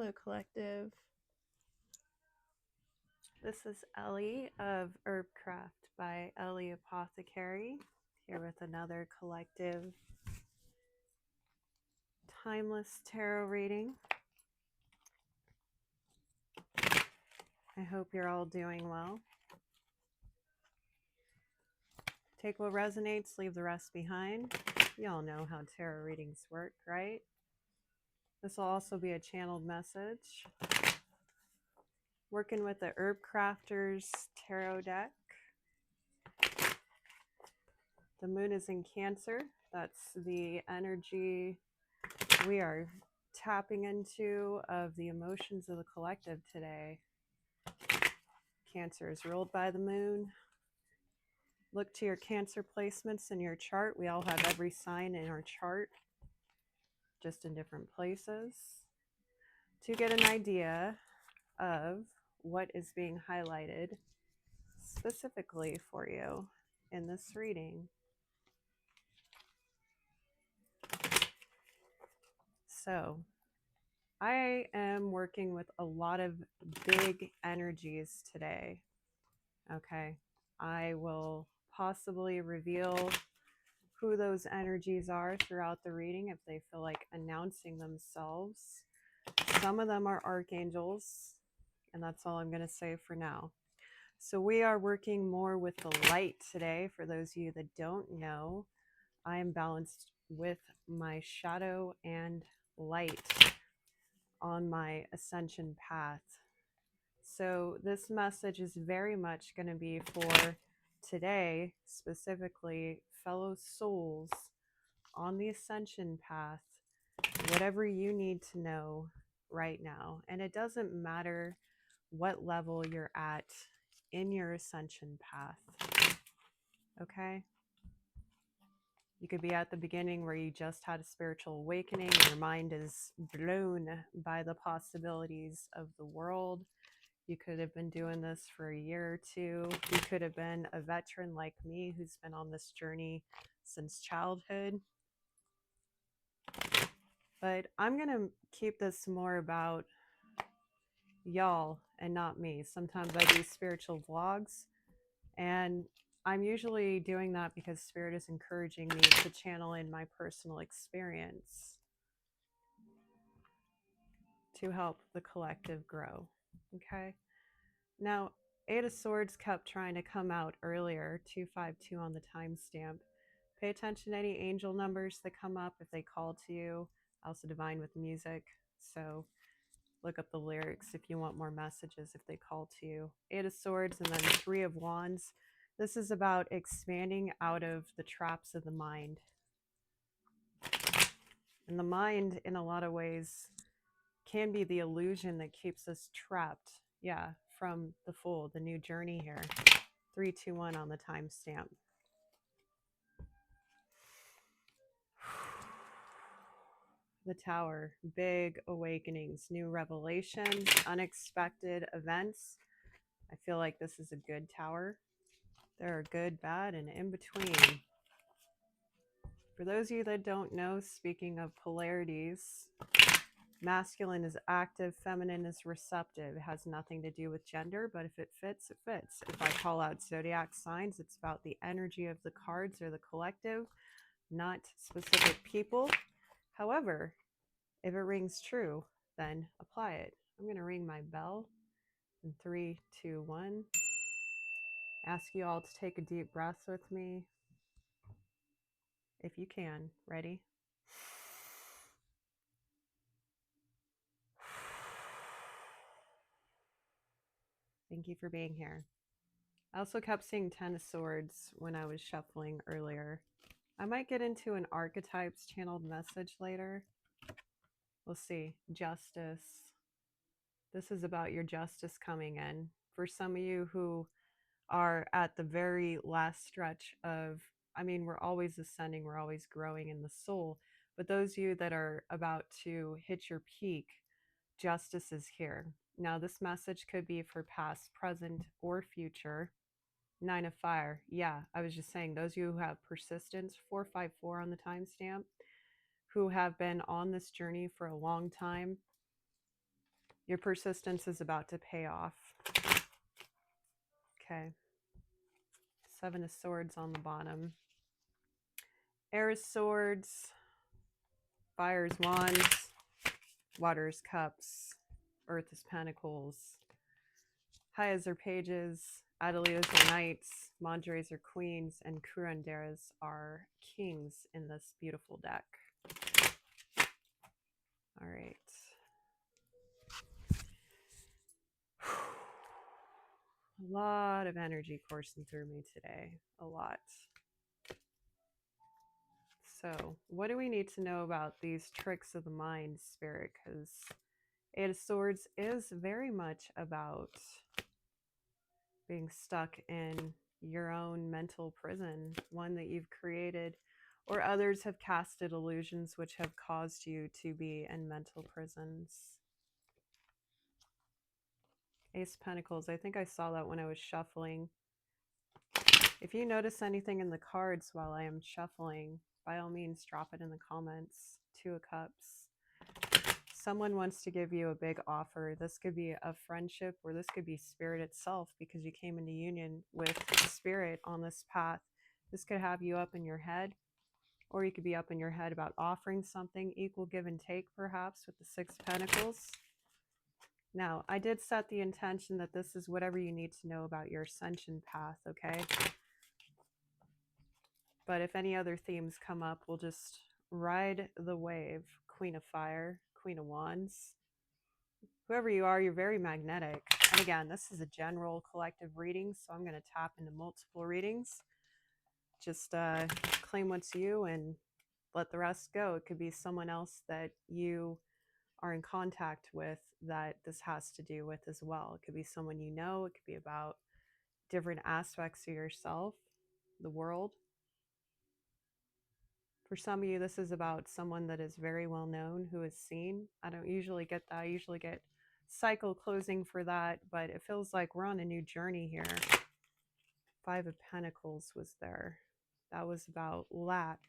Hello, collective. This is Ellie of Herbcraft by Ellie Apothecary, here with another collective timeless tarot reading. I hope you're all doing well. Take what resonates, leave the rest behind. You all know how tarot readings work, right? This will also be a channeled message. Working with the Herb Crafters Tarot deck. The moon is in Cancer. That's the energy we are tapping into of the emotions of the collective today. Cancer is ruled by the moon. Look to your Cancer placements in your chart. We all have every sign in our chart, just in different places, to get an idea of what is being highlighted specifically for you in this reading. So, I am working with a lot of big energies today. Okay, I will possibly reveal who those energies are throughout the reading if they feel like announcing themselves. Some of them are archangels, and that's all I'm going to say for now. So we are working more with the light today. For those of you that don't know, I am balanced with my shadow and light on my ascension path. So this message is very much going to be for today, specifically fellow souls on the ascension path, whatever you need to know right now. And it doesn't matter what level you're at in your ascension path. Okay? You could be at the beginning where you just had a spiritual awakening and your mind is blown by the possibilities of the world. You could have been doing this for a year or two. You could have been a veteran like me who's been on this journey since childhood. But I'm going to keep this more about y'all and not me. Sometimes I do spiritual vlogs, and I'm usually doing that because Spirit is encouraging me to channel in my personal experience to help the collective grow. Okay? Now, Eight of Swords kept trying to come out earlier, 252 on the timestamp. Pay attention to any angel numbers that come up if they call to you. Also divine with music. So look up the lyrics if you want more messages if they call to you. Eight of Swords and then Three of Wands. This is about expanding out of the traps of the mind. And the mind, in a lot of ways, can be the illusion that keeps us trapped. Yeah, from the Fool, the new journey here. 321 on the timestamp. The Tower, big awakenings, new revelations, unexpected events. I feel like this is a good tower. There are good, bad, and in between. For those of you that don't know, speaking of polarities, masculine is active, feminine is receptive. It has nothing to do with gender, but if it fits, it fits. If I call out zodiac signs, it's about the energy of the cards or the collective, not specific people. However, if it rings true, then apply it. I'm going to ring my bell in 3, 2, 1. Ask you all to take a deep breath with me. If you can. Ready? Thank you for being here. I also kept seeing 10 of Swords when I was shuffling earlier. I might get into an archetypes channeled message later. We'll see. Justice. This is about your justice coming in. For some of you who are at the very last stretch of, I mean, we're always ascending, we're always growing in the soul, but those of you that are about to hit your peak, justice is here. Now, this message could be for past, present, or future. 9 of Fire. Yeah, I was just saying, those of you who have persistence, 454 on the timestamp, who have been on this journey for a long time, Your persistence is about to pay off. Okay. Seven of Swords on the bottom. Air is Swords. Fire is Wands. Water is Cups. Earth is Pentacles. Hayas are Pages. Adelitas are Knights. Madres are Queens. And Curanderas are Kings in this beautiful deck. All right. A lot of energy coursing through me today. A lot. So, what do we need to know about these tricks of the mind, Spirit? Because Eight of Swords is very much about being stuck in your own mental prison, one that you've created, or others have casted illusions which have caused you to be in mental prisons. Ace of Pentacles, I think I saw that when I was shuffling. If you notice anything in the cards while I am shuffling, by all means, drop it in the comments. Two of Cups. Someone wants to give you a big offer. This could be a friendship, or this could be Spirit itself, because you came into union with Spirit on this path. This could have you up in your head, or you could be up in your head about offering something. Equal give and take, perhaps, with the Six of Pentacles. Now, I did set the intention that this is whatever you need to know about your ascension path, okay? But if any other themes come up, we'll just ride the wave. Queen of Fire, Queen of Wands. Whoever you are, you're very magnetic. And again, this is a general collective reading, so I'm going to tap into multiple readings. Just claim what's you and let the rest go. It could be someone else that you are in contact with that this has to do with as well. It could be someone you know. It could be about different aspects of yourself, the world. For some of you, this is about someone that is very well known, who is seen. I don't usually get that. I usually get cycle closing for that, but it feels like we're on a new journey here. Five of Pentacles was there. That was about lack.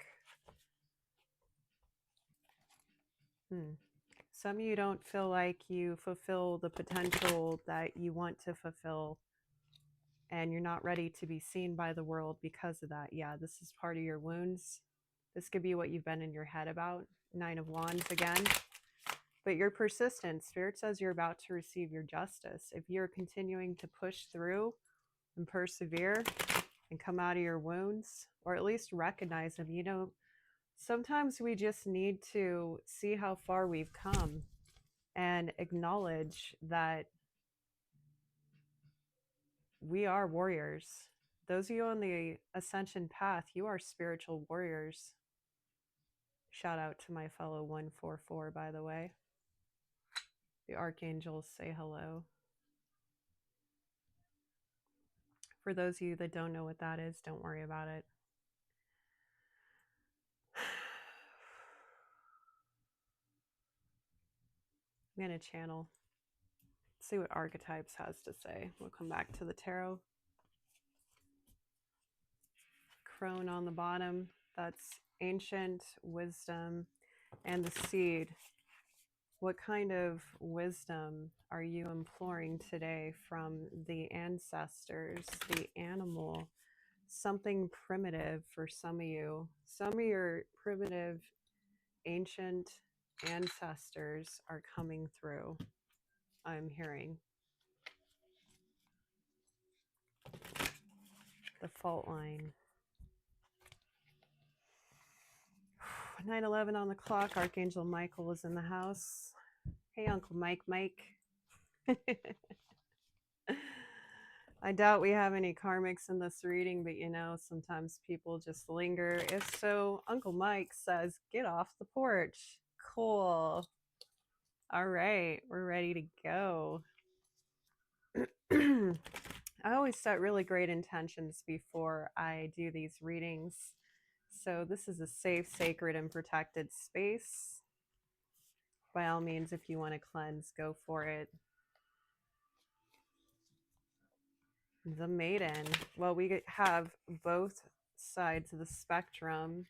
Some of you don't feel like you fulfill the potential that you want to fulfill, and you're not ready to be seen by the world because of that. Yeah, this is part of your wounds. This could be what you've been in your head about. Nine of Wands again. But your persistence, Spirit says you're about to receive your justice. If you're continuing to push through and persevere and come out of your wounds, or at least recognize them, you know, sometimes we just need to see how far we've come and acknowledge that we are warriors. Those of you on the ascension path, you are spiritual warriors. Shout out to my fellow 144, by the way. The archangels say hello. For those of you that don't know what that is, don't worry about it. I'm going to channel. See what archetypes has to say. We'll come back to the tarot. Crone on the bottom. That's ancient wisdom. And the seed. What kind of wisdom are you imploring today from the ancestors, the animal? Something primitive for some of you. Some of your primitive, ancient ancestors are coming through, I'm hearing. The fault line. 9:11 on the clock. Archangel Michael is in the house. Hey, Uncle Mike. I doubt we have any karmics in this reading, but you know, sometimes people just linger. If so, Uncle Mike says, get off the porch. Cool. All right, we're ready to go. I always set really great intentions before I do these readings. So this is a safe, sacred, and protected space. By all means, if you want to cleanse, go for it. The Maiden. Well, we have both sides of the spectrum.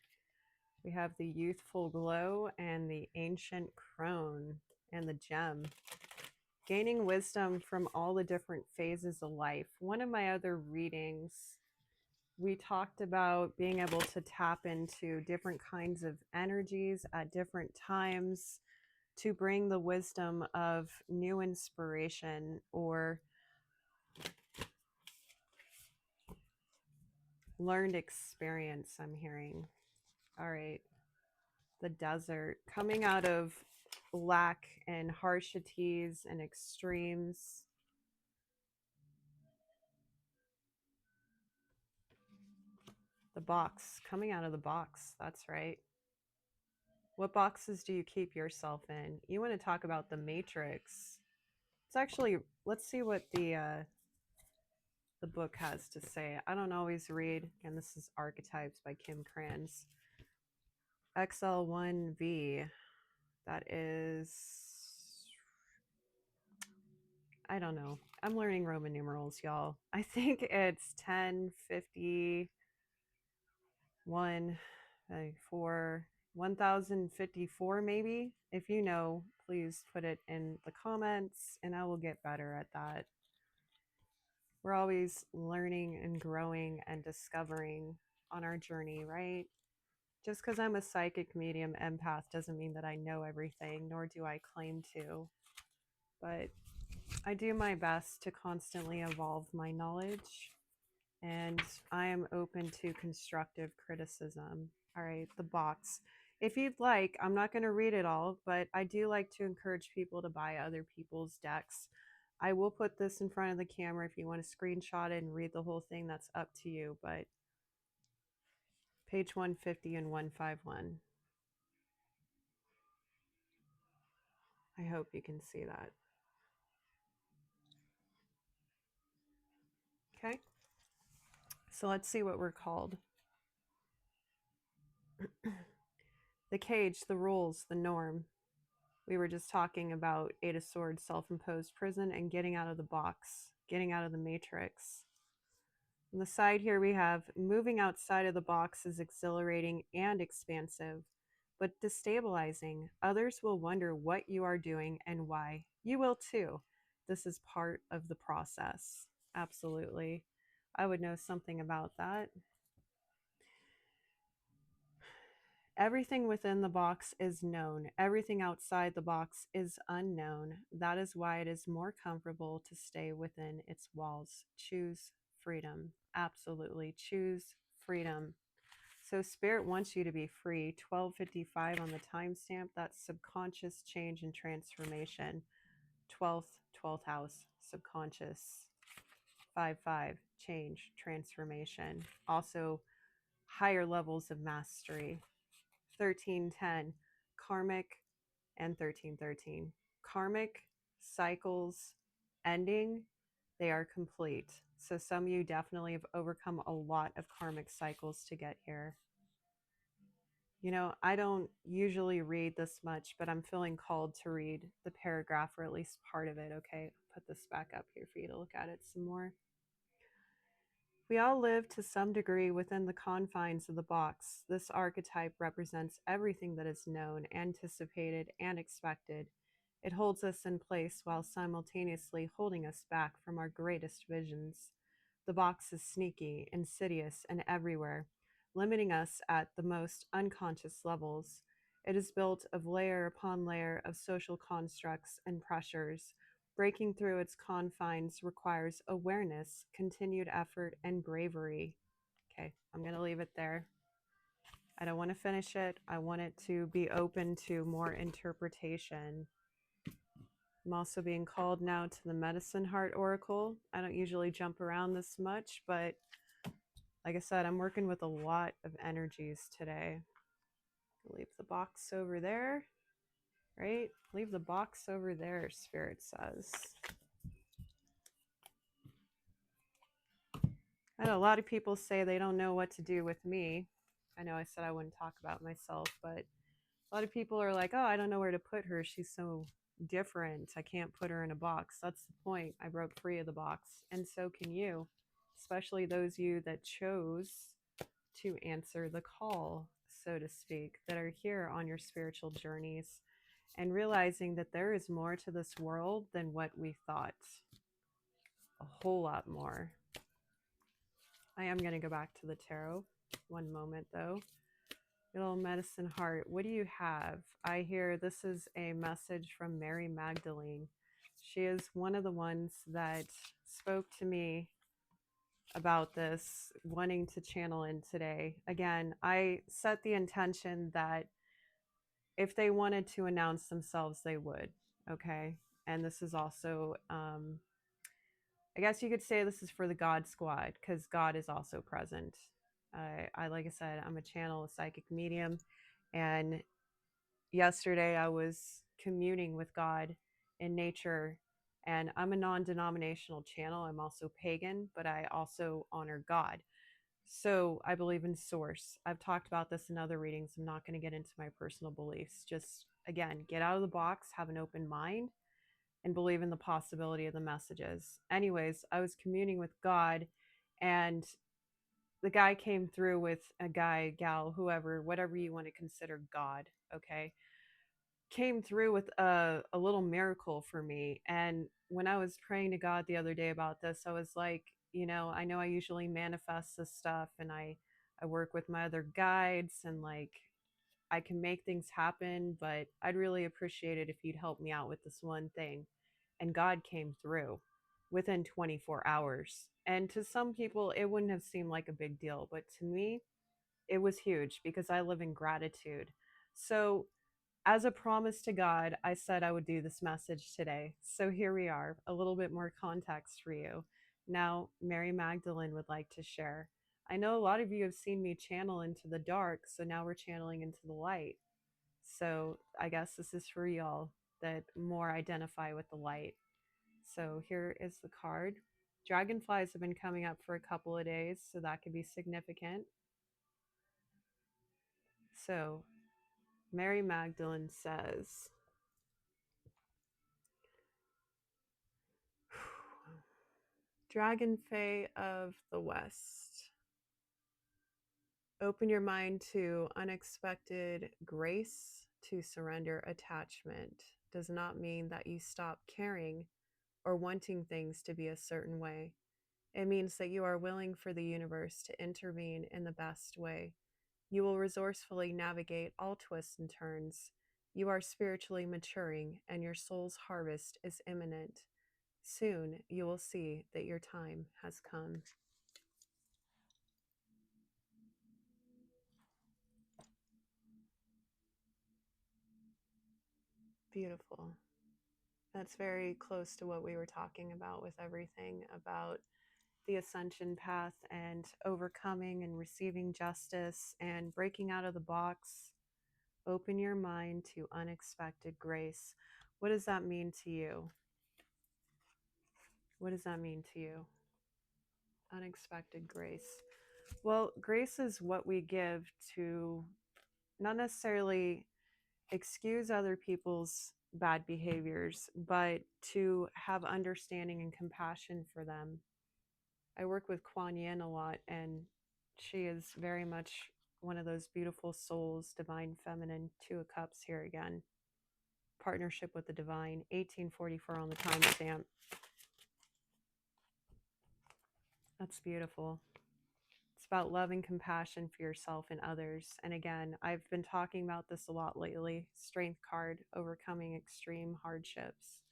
We have the youthful glow and the ancient crone and the gem. gaining wisdom from all the different phases of life. One of my other readings, we talked about being able to tap into different kinds of energies at different times to bring the wisdom of new inspiration or learned experience, I'm hearing. All right. The desert, coming out of lack and harshities and extremes. The box, coming out of the box. That's right. What boxes do you keep yourself in? You want to talk about the matrix. It's actually, let's see what the book has to say. I don't always read, and this is Archetypes by Kim Kranz. XL1V, that is, I don't know. I'm learning Roman numerals, y'all. I think it's 1051, 4, 1054 maybe. If you know, please put it in the comments and I will get better at that. We're always learning and growing and discovering on our journey, right? Just because I'm a psychic medium empath doesn't mean that I know everything, nor do I claim to. But I do my best to constantly evolve my knowledge, and I am open to constructive criticism. All right, the box. If you'd like, I'm not going to read it all, but I do like to encourage people to buy other people's decks. I will put this in front of the camera if you want to screenshot it and read the whole thing, that's up to you, but page 150 and 151. I hope you can see that. Okay, so let's see what we're called. The cage, the rules, the norm. We were just talking about Eight of Swords, self-imposed prison, and getting out of the box, getting out of the matrix. On the side here we have moving outside of the box is exhilarating and expansive, but destabilizing. Others will wonder what you are doing and why. You will too. This is part of the process. Absolutely. I would know something about that. Everything within the box is known. Everything outside the box is unknown. That is why it is more comfortable to stay within its walls. Choose freedom. Absolutely. Choose freedom. So Spirit wants you to be free. 1255 on the timestamp. That's subconscious change and transformation. 12th house, subconscious. 5-5, change, transformation. Also, higher levels of mastery. 1310, karmic, and 1313. Karmic cycles ending, they are complete. So some of you definitely have overcome a lot of karmic cycles to get here. You know, I don't usually read this much, but I'm feeling called to read the paragraph or at least part of it. Okay, put this back up here for you to look at it some more. We all live to some degree within the confines of the box. This archetype represents everything that is known, anticipated, and expected. It holds us in place while simultaneously holding us back from our greatest visions. The box is sneaky, insidious, and everywhere, limiting us at the most unconscious levels. It is built of layer upon layer of social constructs and pressures. Breaking through its confines requires awareness, continued effort, and bravery. Okay, I'm going to leave it there. I don't want to finish it. I want it to be open to more interpretation. I'm also being called now to the Medicine Heart Oracle. I don't usually jump around this much, but like I said, I'm working with a lot of energies today. Leave the box over there, right? Leave the box over there, Spirit says. I know a lot of people say they don't know what to do with me. I know I said I wouldn't talk about myself, but a lot of people are like, oh, I don't know where to put her. She's so different. I can't put her in a box. That's the point. I broke free of the box. And so can you, especially those of you that chose to answer the call, so to speak, that are here on your spiritual journeys. and realizing that there is more to this world than what we thought. A whole lot more. I am going to go back to the tarot. One moment, though. Little medicine heart, what do you have? I hear this is a message from Mary Magdalene. She is one of the ones that spoke to me about this, wanting to channel in today. Again, I set the intention that if they wanted to announce themselves, they would. Okay. And this is also, I guess you could say this is for the God Squad, because God is also present. Like I said, I'm a channel, a psychic medium. And yesterday I was communing with God in nature, and I'm a non-denominational channel. I'm also pagan, but I also honor God. So I believe in source. I've talked about this in other readings. I'm not going to get into my personal beliefs. Just, again, get out of the box, have an open mind, and believe in the possibility of the messages. Anyways, I was communing with God, and the guy came through with a guy, gal, whoever, whatever you want to consider God, okay? Came through with a little miracle for me. And when I was praying to God the other day about this, I was like, I know I usually manifest this stuff, and I work with my other guides, and like I can make things happen, but I'd really appreciate it if you'd help me out with this one thing. And God came through within 24 hours. And to some people, it wouldn't have seemed like a big deal, but to me, it was huge because I live in gratitude. So as a promise to God, I said I would do this message today. So here we are, a little bit more context for you. Now, Mary Magdalene would like to share. I know a lot of you have seen me channel into the dark, so now we're channeling into the light. So I guess this is for y'all that more identify with the light. So here is the card. Dragonflies have been coming up for a couple of days, so that could be significant. So Mary Magdalene says, Dragon Fae of the West. Open your mind to unexpected grace. To surrender attachment does not mean that you stop caring or wanting things to be a certain way. It means that you are willing for the universe to intervene in the best way. You will resourcefully navigate all twists and turns. You are spiritually maturing, and your soul's harvest is imminent. Soon you will see that your time has come. Beautiful. That's very close to what we were talking about with everything about the ascension path and overcoming and receiving justice and breaking out of the box. Open your mind to unexpected grace. What does that mean to you? What does that mean to you? Unexpected grace. Well, grace is what we give to not necessarily excuse other people's bad behaviors, but to have understanding and compassion for them. I work with Kuan Yin a lot, and she is very much one of those beautiful souls, divine feminine, 2 of Cups here again. Partnership with the divine, 1844 on the timestamp. That's beautiful. It's about love and compassion for yourself and others. And again, I've been talking about this a lot lately. Strength card, overcoming extreme hardships.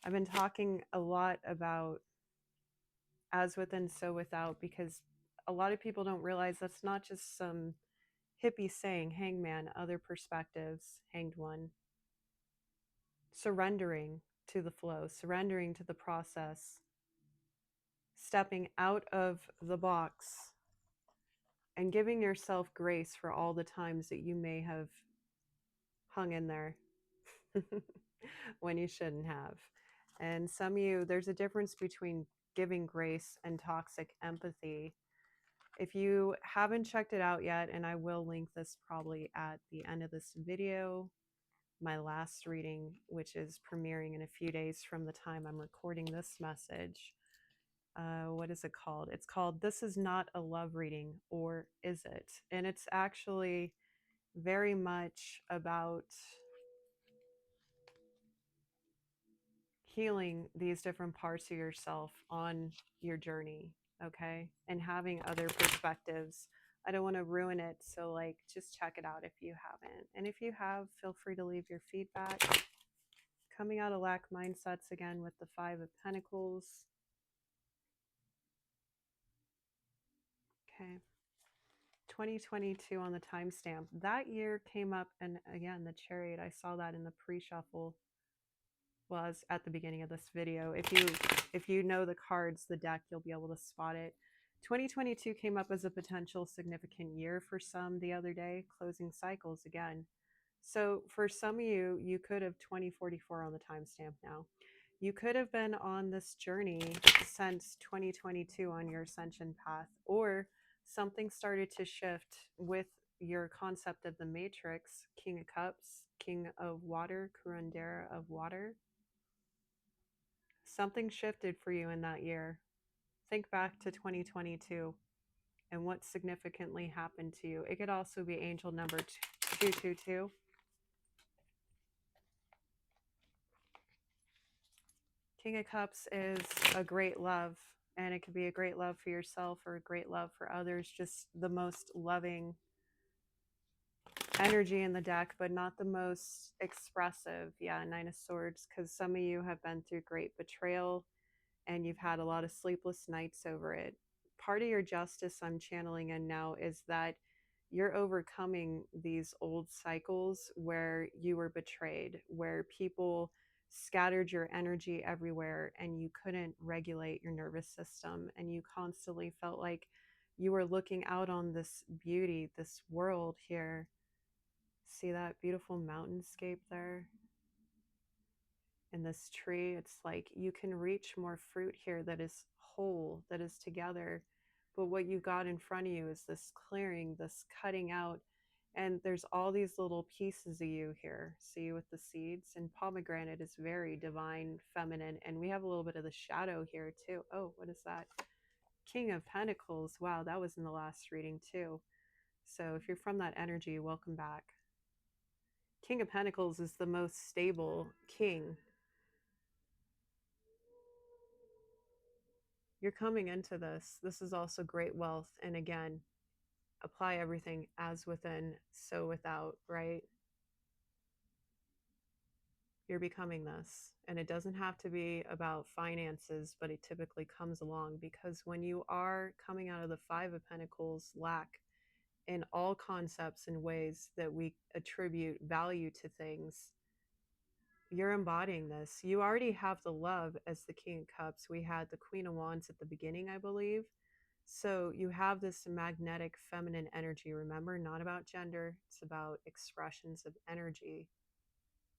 I've been talking a lot about as within, so without, because a lot of people don't realize that's not just some hippie saying, hangman, other perspectives, hanged one. Surrendering to the flow, surrendering to the process, stepping out of the box and giving yourself grace for all the times that you may have hung in there when you shouldn't have. And some of you, there's a difference between giving grace and toxic empathy. If you haven't checked it out yet, and I will link this probably at the end of this video, my last reading, which is premiering in a few days from the time I'm recording this message. What is it called? It's called This Is Not a Love Reading, or Is It? And it's actually very much about healing these different parts of yourself on your journey, okay? And having other perspectives. I don't want to ruin it, so like just check it out if you haven't. And if you have, feel free to leave your feedback. Coming out of lack mindsets again with the 5 of Pentacles. Okay. 2022 on the timestamp. That year came up, and again, the Chariot, I saw that in the pre-shuffle, was at the beginning of this video. If you know the cards, the deck, you'll be able to spot it. 2022 came up as a potential significant year for some the other day, closing cycles again. So for some of you, you could have 2044 on the timestamp now. You could have been on this journey since 2022 on your ascension path, or something started to shift with your concept of the matrix, King of Cups, King of Water, Curandera of Water. Something shifted for you in that year. Think back to 2022 and what significantly happened to you. It could also be angel number 222. King of Cups is a great love, and it could be a great love for yourself or a great love for others, just the most loving energy in the deck, but not the most expressive. Yeah, 9 of Swords, because some of you have been through great betrayal and you've had a lot of sleepless nights over it. Part of your justice I'm channeling in now is that you're overcoming these old cycles where you were betrayed, where people scattered your energy everywhere and you couldn't regulate your nervous system, and you constantly felt like you were looking out on this beauty, this world here. See that beautiful mountainscape there? In this tree, it's like you can reach more fruit here that is whole, that is together. But what you got in front of you is this clearing, this cutting out. And there's all these little pieces of you here. See, with the seeds. And pomegranate is very divine, feminine. And we have a little bit of the shadow here too. Oh, what is that? King of Pentacles. Wow, that was in the last reading too. So if you're from that energy, welcome back. King of Pentacles is the most stable king. You're coming into this. This is also great wealth. And again, apply everything as within, so without, right? You're becoming this. And it doesn't have to be about finances, but it typically comes along because when you are coming out of the 5 of Pentacles, lack in all concepts and ways that we attribute value to things, you're embodying this. You already have the love as the King of Cups. We had the Queen of Wands at the beginning, I believe. So you have this magnetic feminine energy. Remember, not about gender. It's about expressions of energy,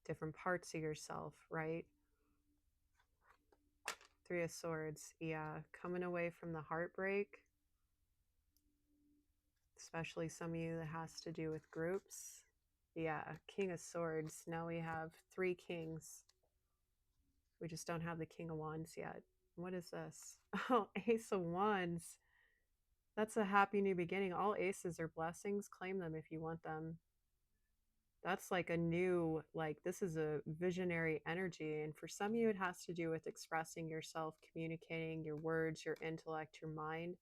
different parts of yourself, right? 3 of Swords. Yeah, coming away from the heartbreak, especially some of you that has to do with groups. Yeah, King of Swords. Now we have 3 kings. We just don't have the King of Wands yet. What is this? Oh, Ace of Wands. That's a happy new beginning. All aces are blessings. Claim them if you want them. That's like a new, like, this is a visionary energy. And for some of you, it has to do with expressing yourself, communicating your words, your intellect, your mind.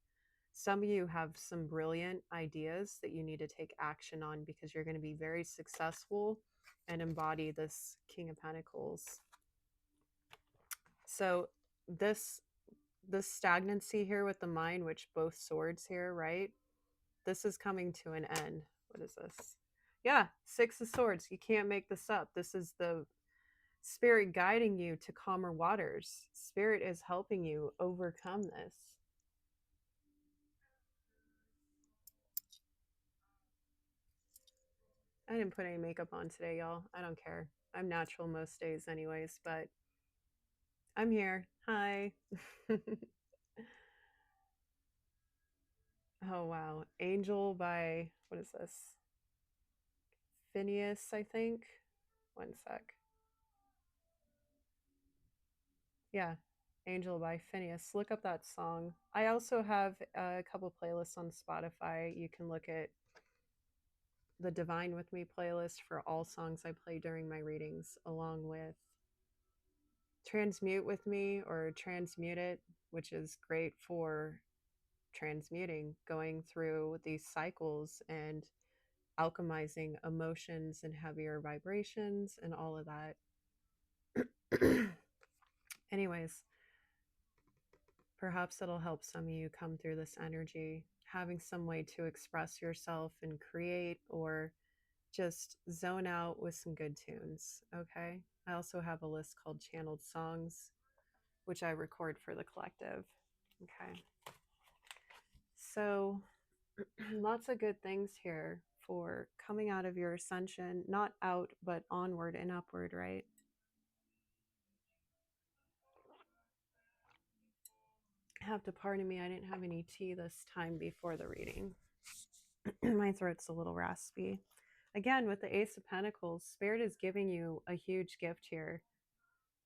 Some of you have some brilliant ideas that you need to take action on because you're going to be very successful and embody this King of Pentacles. So this stagnancy here with the mind, which both swords here, right? This is coming to an end. What is this? Yeah, 6 of Swords. You can't make this up. This is the spirit guiding you to calmer waters. Spirit is helping you overcome this. I didn't put any makeup on today, y'all. I don't care. I'm natural most days anyways, but I'm here. Hi. Oh, wow. Angel by, what is this? Phineas, I think. One sec. Yeah, Angel by Phineas. Look up that song. I also have a couple playlists on Spotify. You can look at the Divine With Me playlist for all songs I play during my readings, along with transmute with me or transmute it, which is great for transmuting, going through these cycles and alchemizing emotions and heavier vibrations and all of that. Anyways, perhaps it'll help some of you come through this energy, having some way to express yourself and create, or just zone out with some good tunes. Okay. I also have a list called Channeled Songs, which I record for the collective. Okay. So, lots of good things here for coming out of your ascension, not out, but onward and upward, right? Have to pardon me, I didn't have any tea this time before the reading. My throat's a little raspy. Again, with the Ace of Pentacles, Spirit is giving you a huge gift here.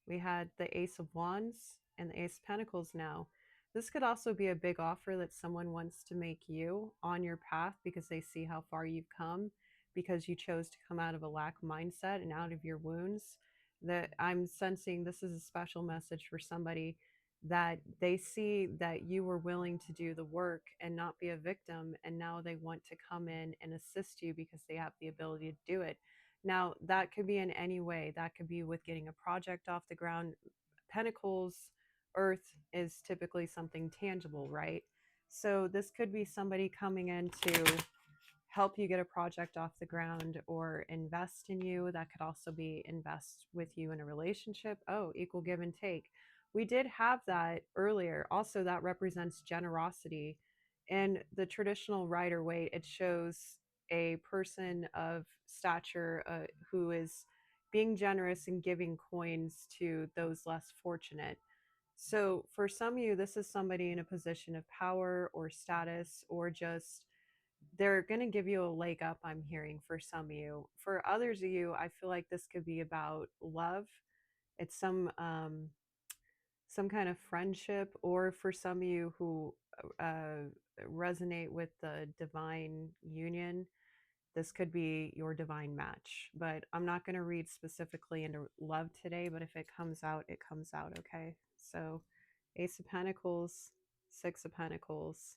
We had the Ace of Wands and the Ace of Pentacles now. This could also be a big offer that someone wants to make you on your path because they see how far you've come, because you chose to come out of a lack mindset and out of your wounds. That I'm sensing this is a special message for somebody, that they see that you were willing to do the work and not be a victim, and now they want to come in and assist you because they have the ability to do it. Now, that could be in any way. That could be with getting a project off the ground. Pentacles, earth is typically something tangible, right? So this could be somebody coming in to help you get a project off the ground or invest in you. That could also be invest with you in a relationship. Oh, equal give and take. We did have that earlier. Also, that represents generosity. In the traditional Rider Waite, it shows a person of stature who is being generous and giving coins to those less fortunate. So, for some of you, this is somebody in a position of power or status, or just they're going to give you a leg up, I'm hearing, for some of you. For others of you, I feel like this could be about love. It's some kind of friendship, or for some of you who uh, resonate with the divine union, this could be your divine match. But I'm not going to read specifically into love today, but if it comes out, it comes out, okay? So Ace of Pentacles, Six of Pentacles.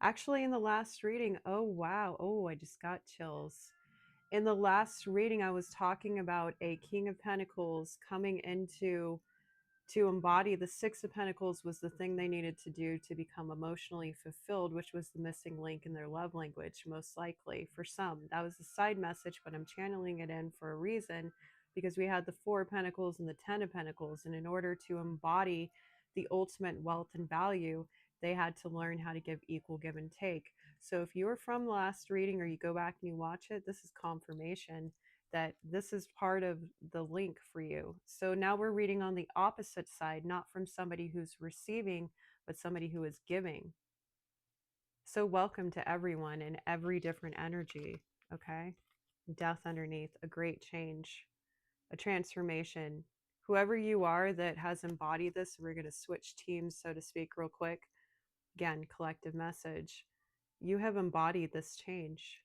Actually, in the last reading, oh wow, oh, I just got chills. In the last reading, I was talking about a King of Pentacles coming into to embody the Six of Pentacles was the thing they needed to do to become emotionally fulfilled, which was the missing link in their love language, most likely for some. That was a side message, but I'm channeling it in for a reason, because we had the Four of Pentacles and the Ten of Pentacles. And in order to embody the ultimate wealth and value, they had to learn how to give equal give and take. So if you were from the last reading or you go back and you watch it, this is confirmation that this is part of the link for you. So now we're reading on the opposite side, not from somebody who's receiving, but somebody who is giving. So welcome to everyone in every different energy, okay? Death underneath, a great change, a transformation. Whoever you are that has embodied this, we're going to switch teams, so to speak, real quick. Again, collective message. You have embodied this change.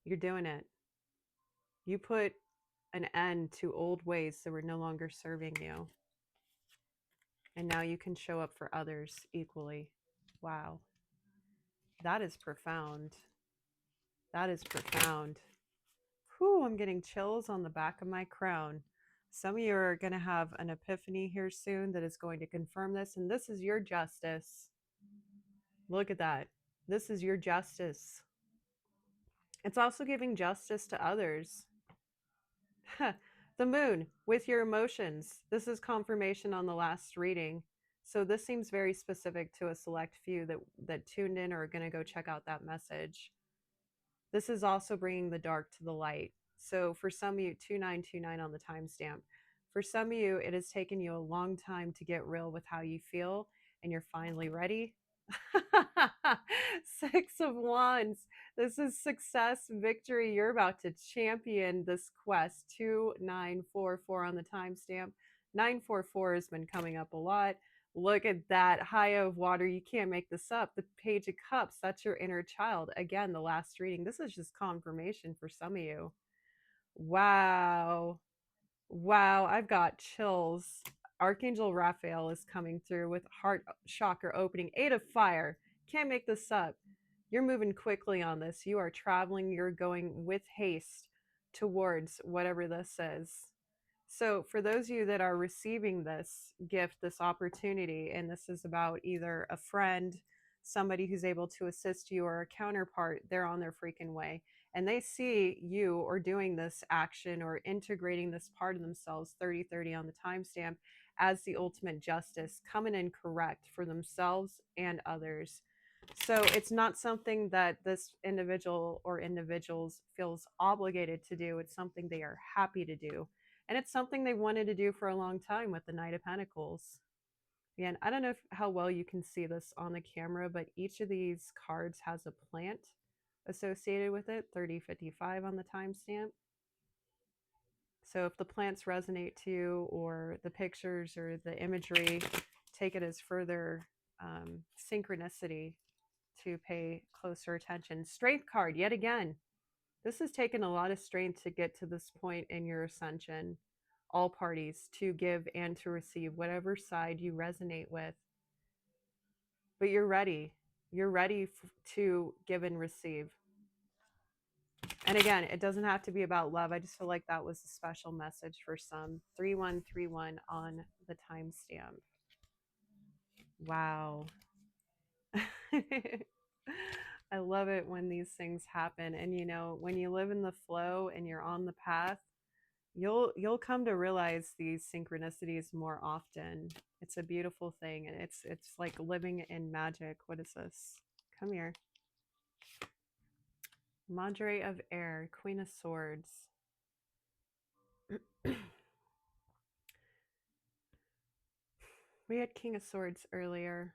You're doing it. You put an end to old ways that were no longer serving you. And now you can show up for others equally. Wow. That is profound. That is profound. Whew, I'm getting chills on the back of my crown. Some of you are going to have an epiphany here soon that is going to confirm this. And this is your justice. Look at that. This is your justice. It's also giving justice to others. The moon with your emotions. This is confirmation on the last reading. So this seems very specific to a select few that tuned in or are going to go check out that message. This is also bringing the dark to the light. So for some of you, 2929 on the timestamp. For some of you, it has taken you a long time to get real with how you feel, and you're finally ready. Six of Wands. This is success, victory. You're about to champion this quest. 2944 on the timestamp. 944 has been coming up a lot. Look at that high of water. You can't make this up. The Page of Cups, that's your inner child. Again, the last reading. This is just confirmation for some of you. Wow. Wow, I've got chills. Archangel Raphael is coming through with heart chakra opening. 8 of fire. Can't make this up. You're moving quickly on this. You are traveling. You're going with haste towards whatever this is. So, for those of you that are receiving this gift, this opportunity, and this is about either a friend, somebody who's able to assist you, or a counterpart, they're on their freaking way. And they see you or doing this action or integrating this part of themselves, 3030 on the timestamp, as the ultimate justice, coming in correct for themselves and others. So it's not something that this individual or individuals feels obligated to do. It's something they are happy to do. And it's something they wanted to do for a long time with the Knight of Pentacles. Again, I don't know how well you can see this on the camera, but each of these cards has a plant associated with it, 3055 on the timestamp. So if the plants resonate to you, or the pictures or the imagery, take it as further synchronicity to pay closer attention. Strength card, yet again. This has taken a lot of strength to get to this point in your ascension. All parties to give and to receive, whatever side you resonate with. But you're ready. You're ready to give and receive. And again, it doesn't have to be about love. I just feel like that was a special message for some. 3131 on the timestamp. Wow. I love it when these things happen. And you know, when you live in the flow and you're on the path, you'll come to realize these synchronicities more often. It's a beautiful thing, and it's like living in magic. What is this? Come here. Madre of Air, Queen of Swords. We had King of Swords earlier.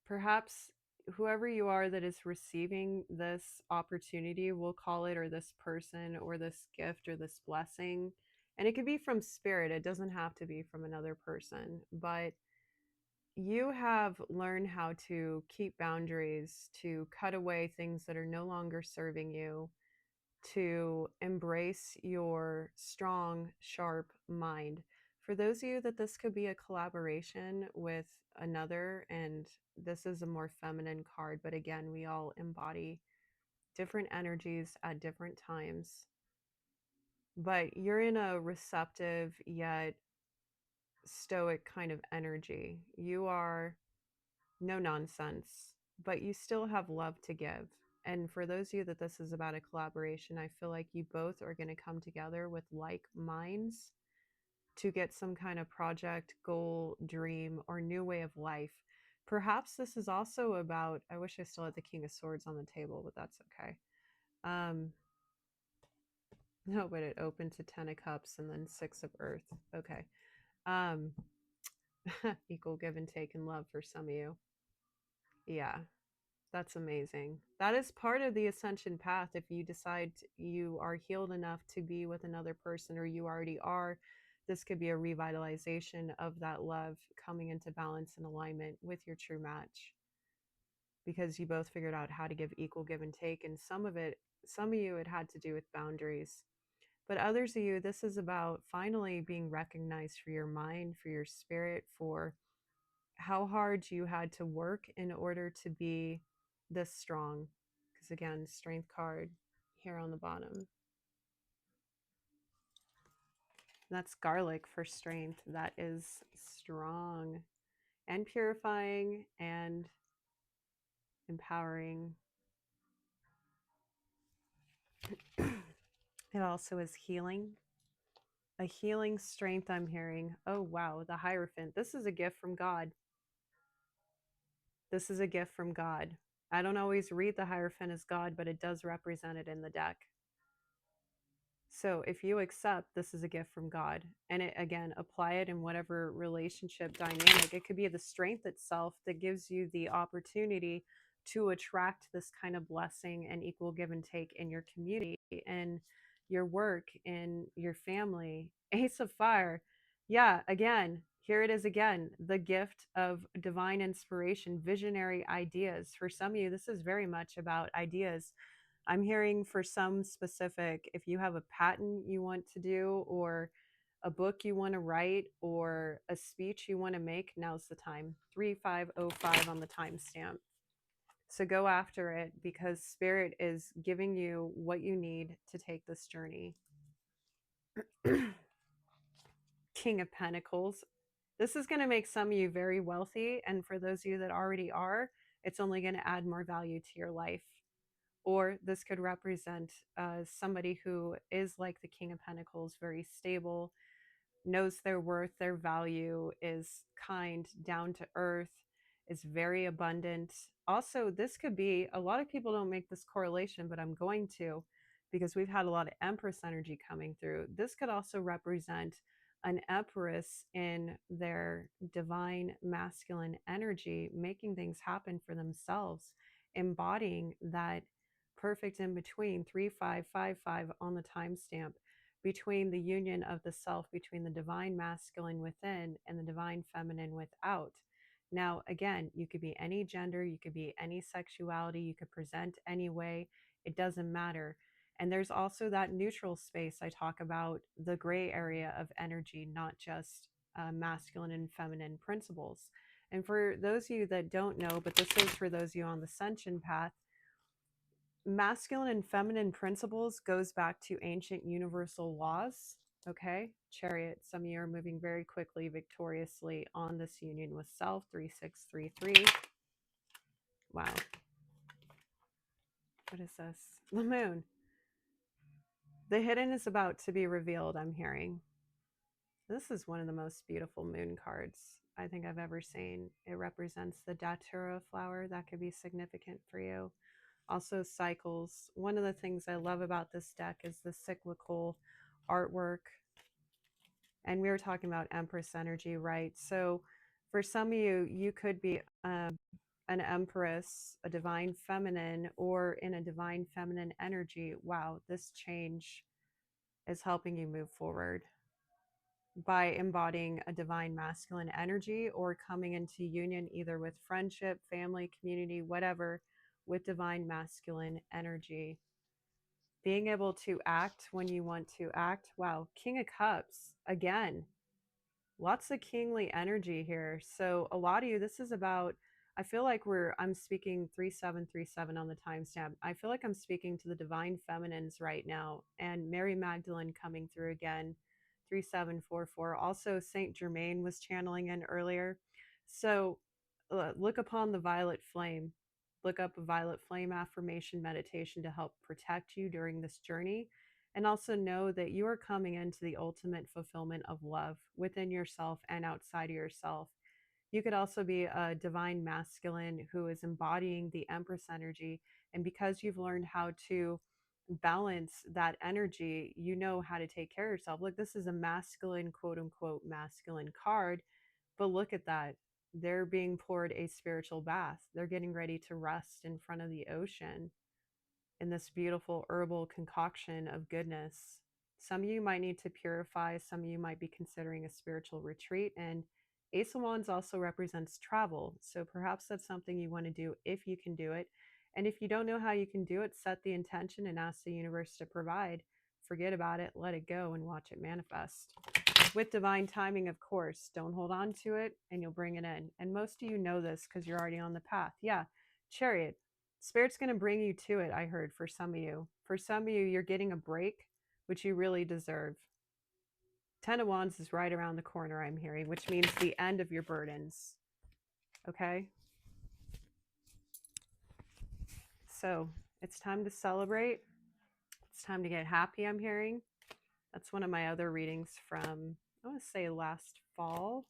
Perhaps whoever you are that is receiving this opportunity, we'll call it, or this person, or this gift, or this blessing, and it could be from spirit. It doesn't have to be from another person, but you have learned how to keep boundaries, to cut away things that are no longer serving you, to embrace your strong, sharp mind. For those of you that this could be a collaboration with another, and this is a more feminine card, but again, we all embody different energies at different times. But you're in a receptive yet stoic kind of energy. You are no nonsense, but you still have love to give. And for those of you that this is about a collaboration, I feel like you both are going to come together with like minds to get some kind of project, goal, dream, or new way of life. Perhaps this is also about, I wish I still had the King of Swords on the table, but that's okay. No, but it opened to 10 of Cups and then 6 of Earth. Okay. Equal give and take in love for some of you. Yeah. That's amazing. That is part of the ascension path. If you decide you are healed enough to be with another person, or you already are, this could be a revitalization of that love coming into balance and alignment with your true match, because you both figured out how to give equal give and take. And some of you, it had to do with boundaries. But others of you, this is about finally being recognized for your mind, for your spirit, for how hard you had to work in order to be this strong. Because again, strength card here on the bottom. That's garlic for strength. That is strong and purifying and empowering. It also is healing. A healing strength I'm hearing. Oh, wow. The Hierophant. This is a gift from God. This is a gift from God. I don't always read the Hierophant as God, but it does represent it in the deck. So if you accept this is a gift from God, and it, again, apply it in whatever relationship dynamic, it could be the strength itself that gives you the opportunity to attract this kind of blessing and equal give and take in your community, in your work, in your family. Ace of Fire. Yeah, again, here it is again, the gift of divine inspiration, visionary ideas. For some of you, this is very much about ideas. I'm hearing for some specific, if you have a patent you want to do, or a book you want to write or a speech you want to make, now's the time. 3505 on the timestamp. So go after it, because Spirit is giving you what you need to take this journey. King of Pentacles. This is going to make some of you very wealthy. And for those of you that already are, it's only going to add more value to your life. Or this could represent somebody who is like the King of Pentacles, very stable, knows their worth, their value, is kind, down to earth, is very abundant. Also, this could be, a lot of people don't make this correlation, but I'm going to, because we've had a lot of Empress energy coming through. This could also represent an Empress in their divine masculine energy, making things happen for themselves, embodying that perfect in between, 3555 on the timestamp, between the union of the self, between the divine masculine within and the divine feminine without. Now, again, you could be any gender, you could be any sexuality, you could present any way, it doesn't matter. And there's also that neutral space. I talk about the gray area of energy, not just masculine and feminine principles. And for those of you that don't know, but this is for those of you on the Ascension Path, masculine and feminine principles goes back to ancient universal laws. Okay, Chariot, some of you are moving very quickly, victoriously on this union with self. 3633. Wow. What is this? The moon. The hidden is about to be revealed, I'm hearing. This is one of the most beautiful moon cards I think I've ever seen. It represents the datura flower. That could be significant for you. Also cycles. One of the things I love about this deck is the cyclical artwork. And we were talking about Empress energy, right? So for some of you, you could be an Empress, a divine feminine, or in a divine feminine energy. Wow, this change is helping you move forward by embodying a divine masculine energy, or coming into union either with friendship, family, community, whatever, with divine masculine energy. Being able to act when you want to act. Wow, King of Cups again. Lots of kingly energy here. So a lot of you, this is about, I feel like I'm speaking 3737 on the timestamp. I feel like I'm speaking to the divine feminines right now, and Mary Magdalene coming through again, 3744. Also Saint Germain was channeling in earlier. So look upon the violet flame. Look up a violet flame affirmation meditation to help protect you during this journey. And also know that you are coming into the ultimate fulfillment of love within yourself and outside of yourself. You could also be a divine masculine who is embodying the Empress energy. And because you've learned how to balance that energy, you know how to take care of yourself. Look, this is a masculine, quote unquote, masculine card. But look at that. They're being poured a spiritual bath. They're getting ready to rest in front of the ocean in this beautiful herbal concoction of goodness. Some of you might need to purify. Some of you might be considering a spiritual retreat. And Ace of Wands also represents travel. So perhaps that's something you want to do if you can do it. And if you don't know how you can do it, set the intention and ask the universe to provide. Forget about it, let it go, and watch it manifest. With divine timing, of course. Don't hold on to it, and you'll bring it in. And most of you know this because you're already on the path. Yeah, Chariot. Spirit's going to bring you to it, I heard, for some of you. For some of you, you're getting a break, which you really deserve. 10 of Wands is right around the corner, I'm hearing, which means the end of your burdens. Okay? So it's time to celebrate. It's time to get happy, I'm hearing. That's one of my other readings from, I want to say, last fall.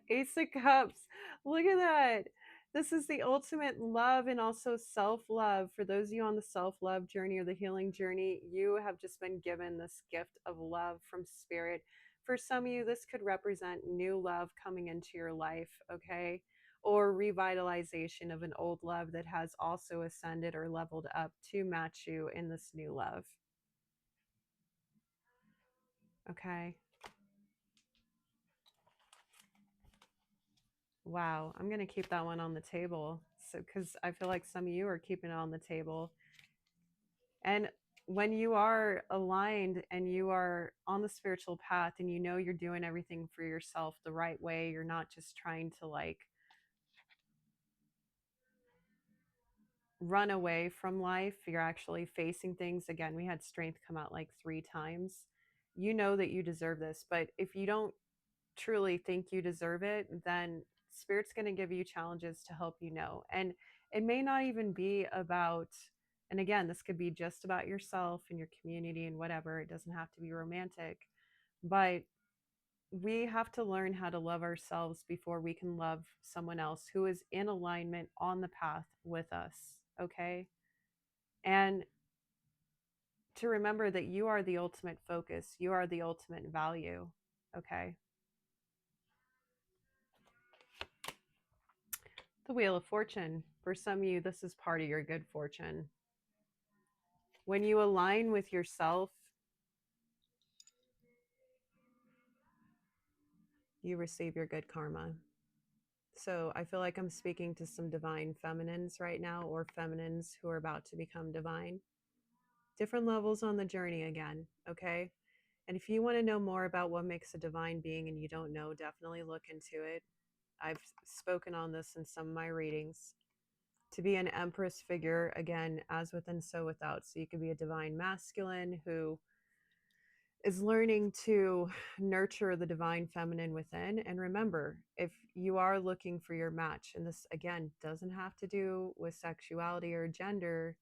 Ace of Cups. Look at that. This is the ultimate love and also self-love. For those of you on the self-love journey or the healing journey, you have just been given this gift of love from Spirit. For some of you, this could represent new love coming into your life, okay? Or revitalization of an old love that has also ascended or leveled up to match you in this new love. Okay. Wow, I'm going to keep that one on the table. So, because I feel like some of you are keeping it on the table. And when you are aligned and you are on the spiritual path and you know you're doing everything for yourself the right way, you're not just trying to like run away from life, you're actually facing things. Again, we had strength come out like 3 times. You know that you deserve this, but if you don't truly think you deserve it, then spirit's going to give you challenges to help you know. And it may not even be about, and again, this could be just about yourself and your community and whatever. It doesn't have to be romantic, but we have to learn how to love ourselves before we can love someone else who is in alignment on the path with us. Okay. And to remember that you are the ultimate focus, you are the ultimate value. Okay. The Wheel of Fortune. For some of you, this is part of your good fortune. When you align with yourself, you receive your good karma. So I feel like I'm speaking to some divine feminines right now, or feminines who are about to become divine. Different levels on the journey again, okay? And if you want to know more about what makes a divine being and you don't know, definitely look into it. I've spoken on this in some of my readings. To be an empress figure, again, as within, so without. So you could be a divine masculine who is learning to nurture the divine feminine within. And remember, if you are looking for your match, and this again doesn't have to do with sexuality or gender,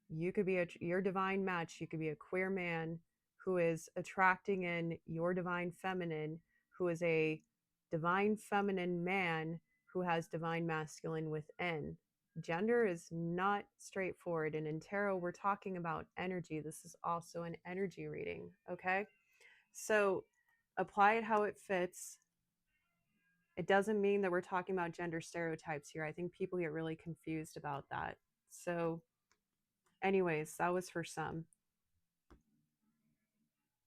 you could be your divine match. You could be a queer man who is attracting in your divine feminine, who is a divine feminine man who has divine masculine within. Gender is not straightforward. And in tarot, we're talking about energy. This is also an energy reading. Okay. So apply it how it fits. It doesn't mean that we're talking about gender stereotypes here. I think people get really confused about that. So, anyways, that was for some.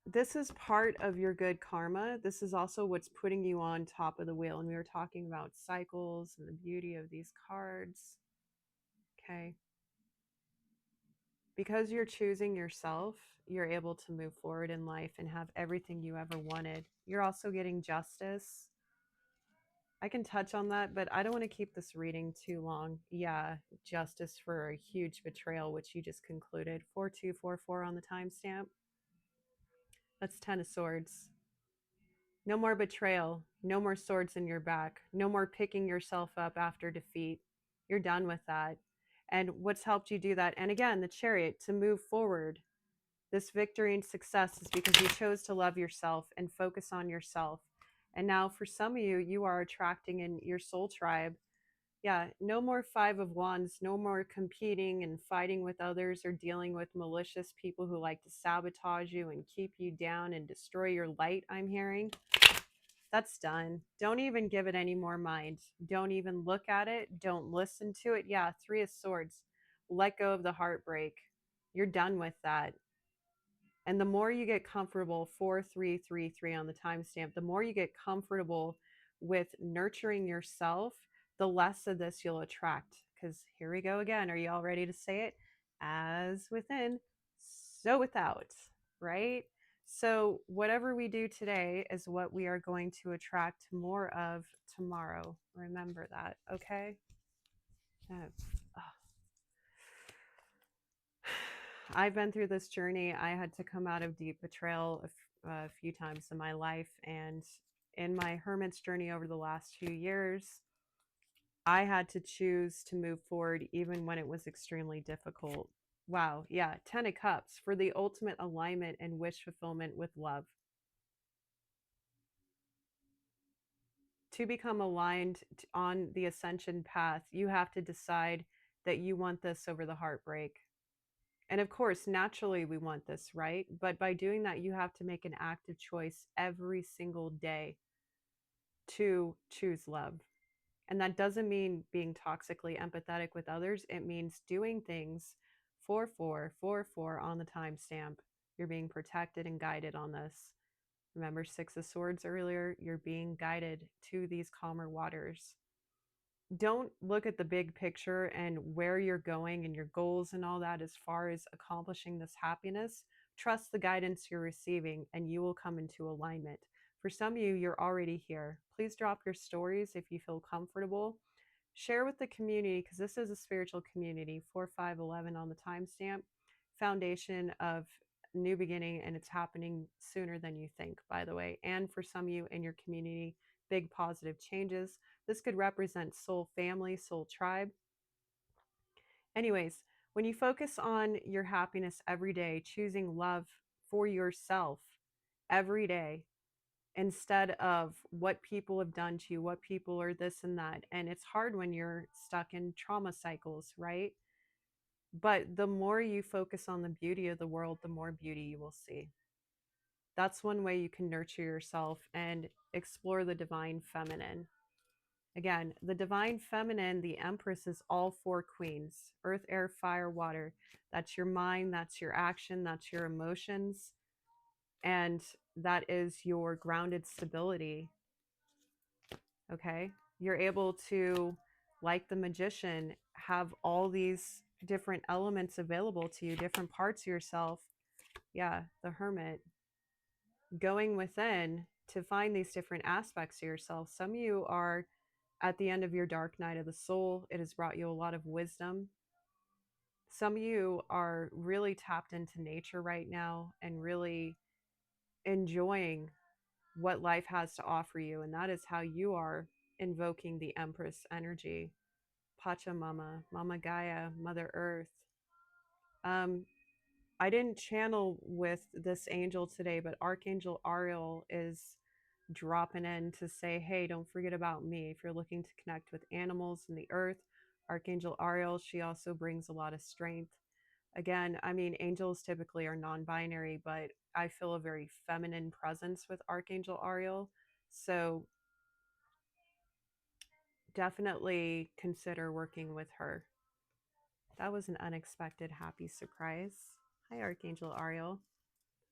This is part of your good karma. This is also what's putting you on top of the wheel. And we were talking about cycles and the beauty of these cards. Okay. Because you're choosing yourself, you're able to move forward in life and have everything you ever wanted. You're also getting justice. I can touch on that, but I don't want to keep this reading too long. Yeah, justice for a huge betrayal, which you just concluded. 4244 on the timestamp. That's 10 of swords. No more betrayal. No more swords in your back. No more picking yourself up after defeat. You're done with that. And what's helped you do that? And again, the chariot, to move forward. This victory and success is because you chose to love yourself and focus on yourself. And now for some of you, you are attracting in your soul tribe. Yeah, no more 5 of Wands, no more competing and fighting with others or dealing with malicious people who like to sabotage you and keep you down and destroy your light, I'm hearing. That's done. Don't even give it any more mind. Don't even look at it. Don't listen to it. Yeah, 3 of Swords. Let go of the heartbreak. You're done with that. And the more you get comfortable, 4333 on the timestamp, the more you get comfortable with nurturing yourself, the less of this you'll attract. Because here we go again. Are you all ready to say it? As within, so without, right? So, whatever we do today is what we are going to attract more of tomorrow. Remember that, okay? I've been through this journey. I had to come out of deep betrayal a few times in my life. And in my hermit's journey over the last few years, I had to choose to move forward even when it was extremely difficult. Wow. Yeah. 10 of Cups for the ultimate alignment and wish fulfillment with love. To become aligned on the ascension path, you have to decide that you want this over the heartbreak. And of course, naturally, we want this, right? But by doing that, you have to make an active choice every single day to choose love. And that doesn't mean being toxically empathetic with others. It means doing things 4444 on the timestamp. You're being protected and guided on this. Remember 6 of Swords earlier? You're being guided to these calmer waters. don't look at the big picture and where you're going and your goals and all that as far as accomplishing this happiness. Trust the guidance you're receiving and you will come into alignment. For some of you, you're already here. Please drop your stories if you feel comfortable. Share with the community because this is a spiritual community. 4511 on the timestamp. Foundation of new beginning, and it's happening sooner than you think, by the way. And for some of you in your community, big positive changes. This could represent soul family, soul tribe. Anyways, when you focus on your happiness every day, choosing love for yourself every day, instead of what people have done to you, what people are this and that. And it's hard when you're stuck in trauma cycles, right? But the more you focus on the beauty of the world, the more beauty you will see. That's one way you can nurture yourself and explore the divine feminine. Again, the divine feminine, the empress, is all four queens: earth, air, fire, water. That's your mind, that's your action, that's your emotions, and that is your grounded stability. Okay, you're able to, like the magician, have all these different elements available to you, different parts of yourself. Yeah, the hermit, going within to find these different aspects of yourself. Some of you are at the end of your dark night of the soul. It has brought you a lot of wisdom. Some of you are really tapped into nature right now and really enjoying what life has to offer you, and that is how you are invoking the Empress energy. Pachamama, Mama Gaia, Mother Earth. I didn't channel with this angel today, but Archangel Ariel is dropping in to say, hey, don't forget about me. If you're looking to connect with animals and the earth, Archangel Ariel, she also brings a lot of strength. Again, I mean, angels typically are non-binary, but I feel a very feminine presence with Archangel Ariel. So definitely consider working with her. That was an unexpected happy surprise. Hi, Archangel Ariel.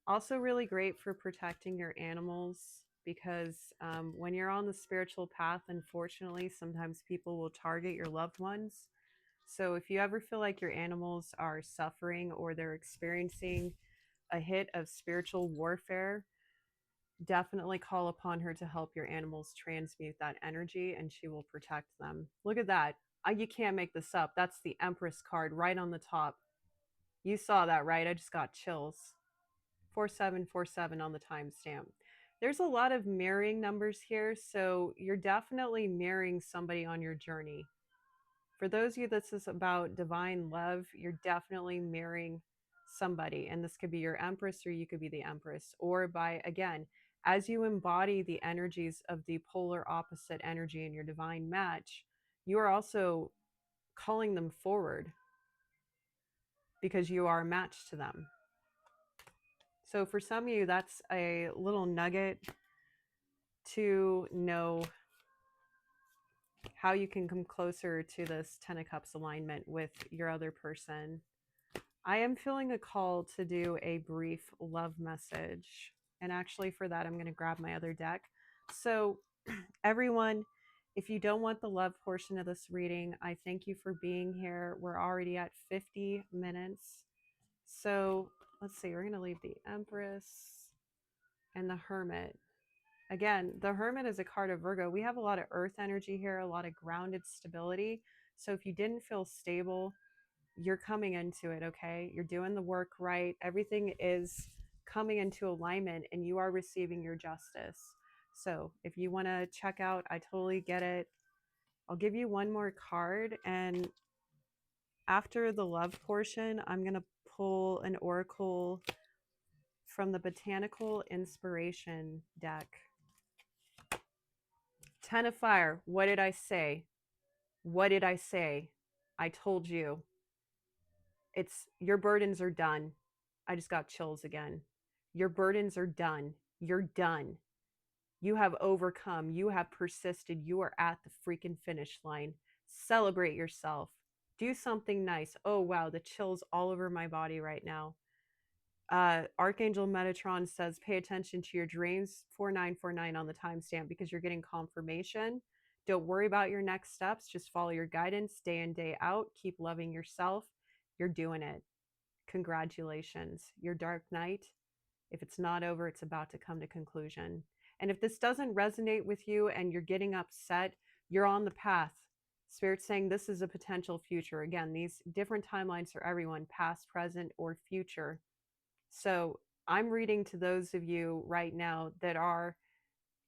Also really great for protecting your animals because when you're on the spiritual path, unfortunately, sometimes people will target your loved ones. So if you ever feel like your animals are suffering or they're experiencing a hit of spiritual warfare, definitely call upon her to help your animals transmute that energy and she will protect them. Look at that. You can't make this up. That's the Empress card right on the top. You saw that, right? I just got chills. 4747 on the timestamp. There's a lot of mirroring numbers here, so you're definitely mirroring somebody on your journey. For those of you this is about divine love, you're definitely mirroring somebody, and this could be your empress or you could be the empress, or by, again, as you embody the energies of the polar opposite energy in your divine match, you are also calling them forward because you are a match to them. So for some of you, that's a little nugget to know how you can come closer to this 10 of Cups alignment with your other person. I am feeling a call to do a brief love message. And actually for that, I'm going to grab my other deck. So everyone, if you don't want the love portion of this reading, I thank you for being here. We're already at 50 minutes. So let's see, we're going to leave the Empress and the Hermit. Again, the Hermit is a card of Virgo. We have a lot of earth energy here, a lot of grounded stability. So if you didn't feel stable, you're coming into it, okay? You're doing the work right. Everything is coming into alignment and you are receiving your justice. So if you want to check out, I totally get it. I'll give you one more card. And after the love portion, I'm going to pull an oracle from the Botanical Inspiration deck. 10 of Fire. What did I say? What did I say? I told you. It's your burdens are done. I just got chills again. Your burdens are done. You're done. You have overcome. You have persisted. You are at the freaking finish line. Celebrate yourself. Do something nice. Oh, wow. The chills all over my body right now. Archangel Metatron says, pay attention to your dreams. 4949 on the timestamp because you're getting confirmation. Don't worry about your next steps. Just follow your guidance day in, day out. Keep loving yourself. You're doing it. Congratulations. Your dark night, if it's not over, it's about to come to conclusion. And if this doesn't resonate with you and you're getting upset, you're on the path. Spirit's saying this is a potential future. Again, these different timelines for everyone, past, present, or future. So I'm reading to those of you right now that are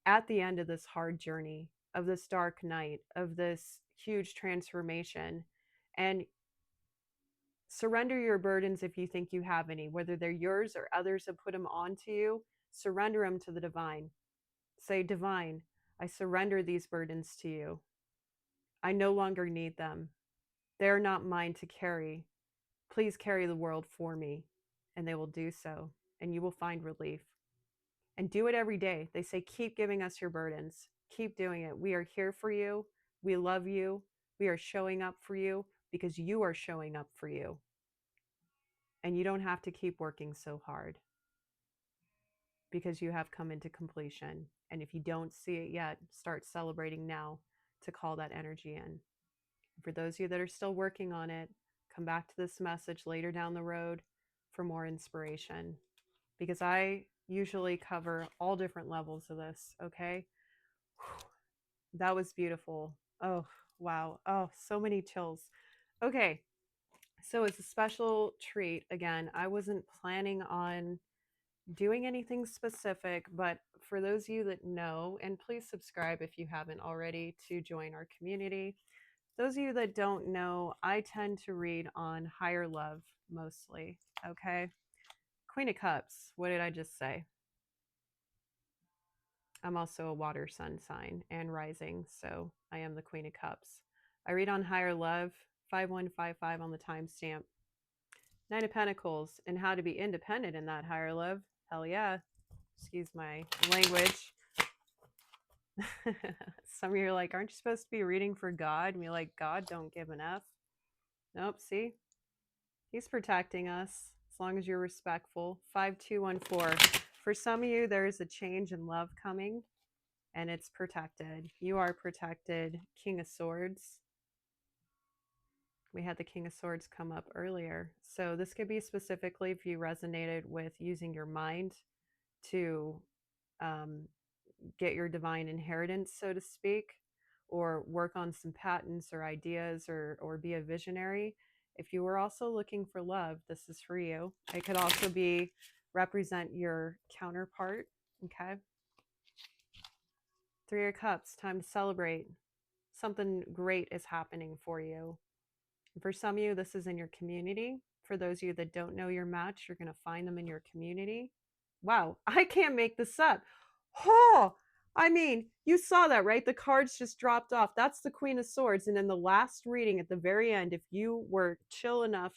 at the end of this hard journey, of this dark night, of this huge transformation. And surrender your burdens if you think you have any, whether they're yours or others have put them onto you. Surrender them to the divine. Say, divine, I surrender these burdens to you. I no longer need them. They're not mine to carry. Please carry the world for me. And they will do so, and you will find relief. And do it every day. They say, keep giving us your burdens. Keep doing it. We are here for you. We love you. We are showing up for you because you are showing up for you. And you don't have to keep working so hard because you have come into completion. And if you don't see it yet, start celebrating now to call that energy in. For those of you that are still working on it, come back to this message later down the road for more inspiration, because I usually cover all different levels of this. Okay. That was beautiful. Oh, wow. Oh, so many chills. Okay. So it's a special treat. Again, I wasn't planning on doing anything specific, but for those of you that know, and please subscribe if you haven't already to join our community. Those of you that don't know, I tend to read on higher love mostly. Okay. Queen of Cups. What did I just say? I'm also a water sun sign and rising, so I am the Queen of Cups. I read on higher love, 5155 on the timestamp. Nine of Pentacles and how to be independent in that higher love. Hell yeah. Excuse my language. Some of you are like, aren't you supposed to be reading for God? And you're like, God don't give an F. Nope, see? He's protecting us as long as you're respectful. 5214. For some of you, there is a change in love coming, and it's protected. You are protected. King of Swords. We had the King of Swords come up earlier. So this could be specifically if you resonated with using your mind to get your divine inheritance, so to speak, or work on some patents or ideas, or be a visionary. If you were also looking for love, this is for you. It could also be represent your counterpart. Okay. Three of Cups, time to celebrate. Something great is happening for you. And for some of you, this is in your community. For those of you that don't know your match, you're going to find them in your community. Wow, I can't make this up. Oh, I mean, you saw that, right? The cards just dropped off. That's the Queen of Swords. And in the last reading at the very end, if you were chill enough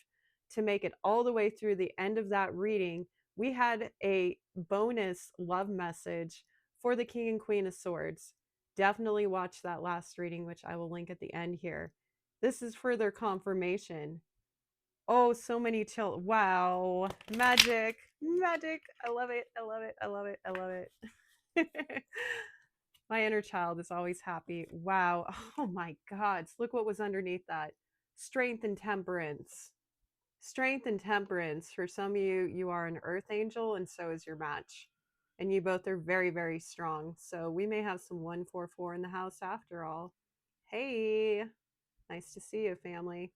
to make it all the way through the end of that reading, we had a bonus love message for the King and Queen of Swords. Definitely watch that last reading, which I will link at the end here. This is further confirmation. Oh, so many chill. Wow. Magic. Magic. I love it. I love it. I love it. I love it. My inner child is always happy. Wow. Oh my God. Look what was underneath that. Strength and temperance. Strength and temperance. For some of you, you are an earth angel, and so is your match. And you both are very, very strong. So we may have some 144 in the house after all. Hey, nice to see you, family.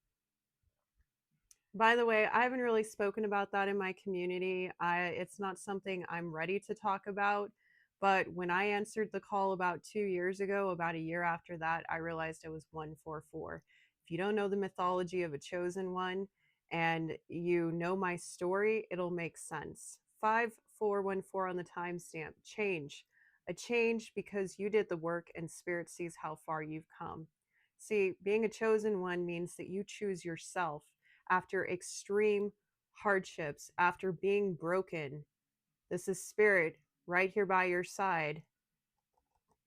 By the way, I haven't really spoken about that in my community. It's not something I'm ready to talk about. But when I answered the call about 2 years ago, about a year after that, I realized it was 144. If you don't know the mythology of a chosen one and you know my story, it'll make sense. 5414 on the timestamp. Change. A change because you did the work and Spirit sees how far you've come. See, being a chosen one means that you choose yourself after extreme hardships, after being broken. This is Spirit right here by your side.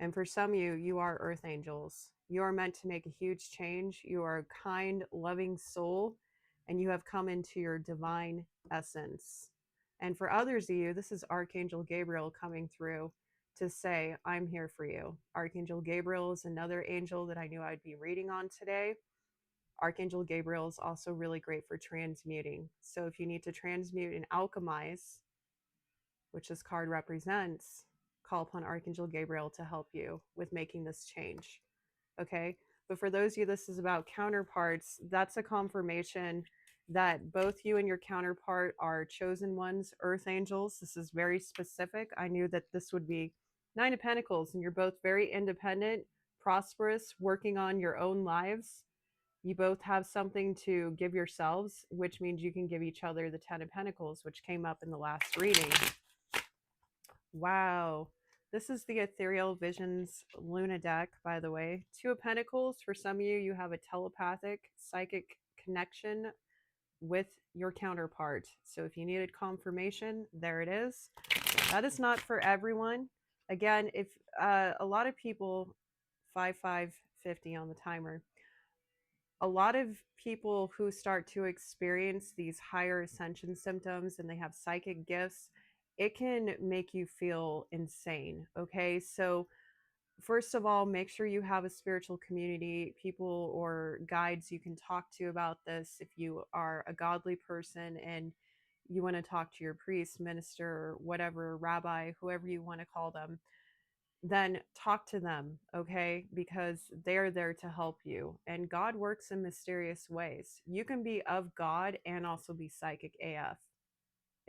And for some of you, you are earth angels. You are meant to make a huge change. You are a kind, loving soul, and you have come into your divine essence. And for others of you, this is Archangel Gabriel coming through. to say, I'm here for you. Archangel Gabriel is another angel that I knew I'd be reading on today. Archangel Gabriel is also really great for transmuting. So if you need to transmute and alchemize, which this card represents, call upon Archangel Gabriel to help you with making this change. Okay. But for those of you, this is about counterparts. That's a confirmation that both you and your counterpart are chosen ones, earth angels. This is very specific. I knew that this would be Nine of Pentacles, and you're both very independent, prosperous, working on your own lives. You both have something to give yourselves, which means you can give each other the Ten of Pentacles, which came up in the last reading. Wow. This is the Ethereal Visions Luna deck, by the way. Two of Pentacles. For some of you, you have a telepathic, psychic connection with your counterpart. So if you needed confirmation, there it is. That is not for everyone. Again, if a lot of people, 5550 on the timer, a lot of people who start to experience these higher ascension symptoms and they have psychic gifts, it can make you feel insane. Okay. So, first of all, make sure you have a spiritual community, people or guides you can talk to about this. If you are a godly person and you want to talk to your priest, minister, whatever, rabbi, whoever you want to call them, then talk to them, okay? Because they're there to help you. And God works in mysterious ways. You can be of God and also be psychic AF.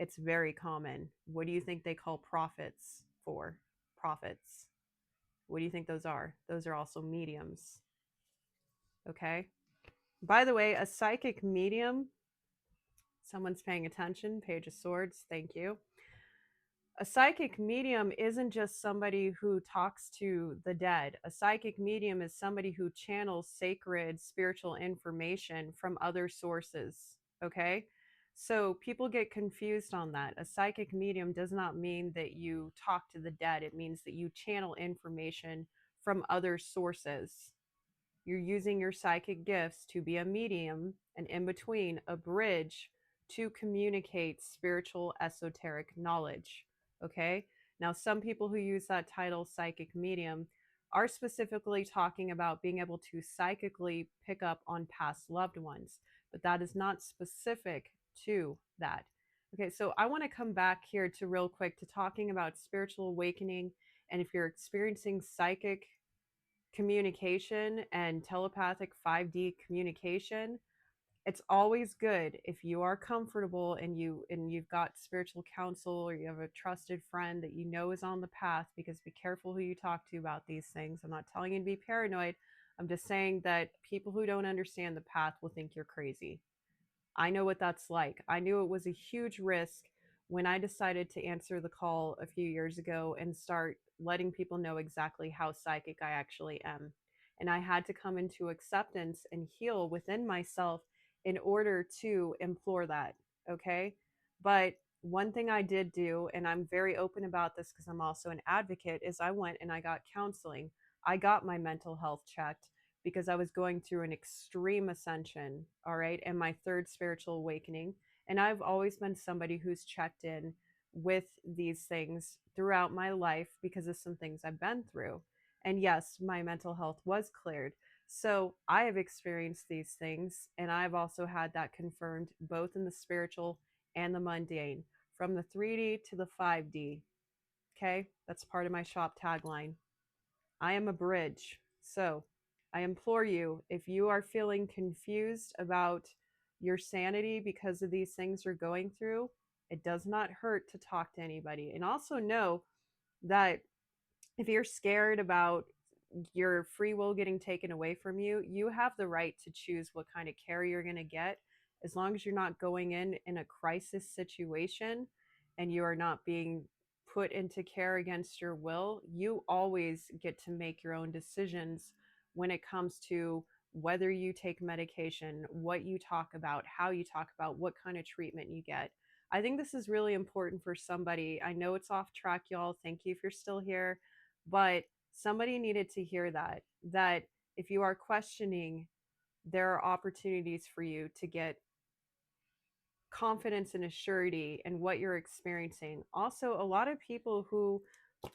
It's very common. What do you think they call prophets for? Prophets. What do you think those are? Those are also mediums, okay? By the way, a psychic medium, someone's paying attention, Page of Swords, thank you. A psychic medium isn't just somebody who talks to the dead. A psychic medium is somebody who channels sacred spiritual information from other sources. Okay? So people get confused on that. A psychic medium does not mean that you talk to the dead, it means that you channel information from other sources. You're using your psychic gifts to be a medium, an in between, a bridge to communicate spiritual esoteric knowledge. Okay. Now, some people who use that title, psychic medium, are specifically talking about being able to psychically pick up on past loved ones, but that is not specific to that. Okay. So I want to come back here to real quick to talking about spiritual awakening. And if you're experiencing psychic communication and telepathic 5D communication, it's always good if you are comfortable and you've got spiritual counsel or you have a trusted friend that you know is on the path, because be careful who you talk to about these things. I'm not telling you to be paranoid. I'm just saying that people who don't understand the path will think you're crazy. I know what that's like. I knew it was a huge risk when I decided to answer the call a few years ago and start letting people know exactly how psychic I actually am. And I had to come into acceptance and heal within myself in order to implore that. Okay. But one thing I did do, and I'm very open about this because I'm also an advocate, is I went and I got counseling. I got my mental health checked because I was going through an extreme ascension, all right, and my third spiritual awakening. And I've always been somebody who's checked in with these things throughout my life because of some things I've been through. And yes, my mental health was cleared. So I have experienced these things, and I've also had that confirmed both in the spiritual and the mundane, from the 3D to the 5D. Okay, that's part of my shop tagline. I am a bridge. So I implore you, if you are feeling confused about your sanity because of these things you're going through, it does not hurt to talk to anybody. And also know that if you're scared about your free will getting taken away from you, you have the right to choose what kind of care you're going to get, as long as you're not going in a crisis situation and you are not being put into care against your will. You always get to make your own decisions when it comes to whether you take medication, what you talk about, how you talk about, what kind of treatment you get. I think this is really important for somebody. I know it's off track, y'all. Thank you if you're still here. But somebody needed to hear that if you are questioning, there are opportunities for you to get confidence and assurity in what you're experiencing. Also, a lot of people who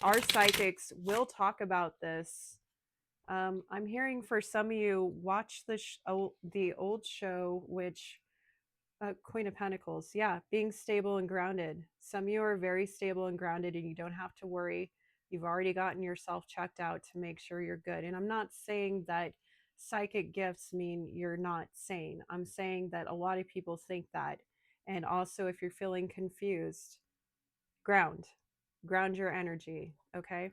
Our psychics will talk about this. I'm hearing for some of you, watch the old show, which Queen of Pentacles. Yeah, being stable and grounded. Some of you are very stable and grounded, and you don't have to worry. You've already gotten yourself checked out to make sure you're good. And I'm not saying that psychic gifts mean you're not sane. I'm saying that a lot of people think that. And also, if you're feeling confused, ground, ground your energy. Okay.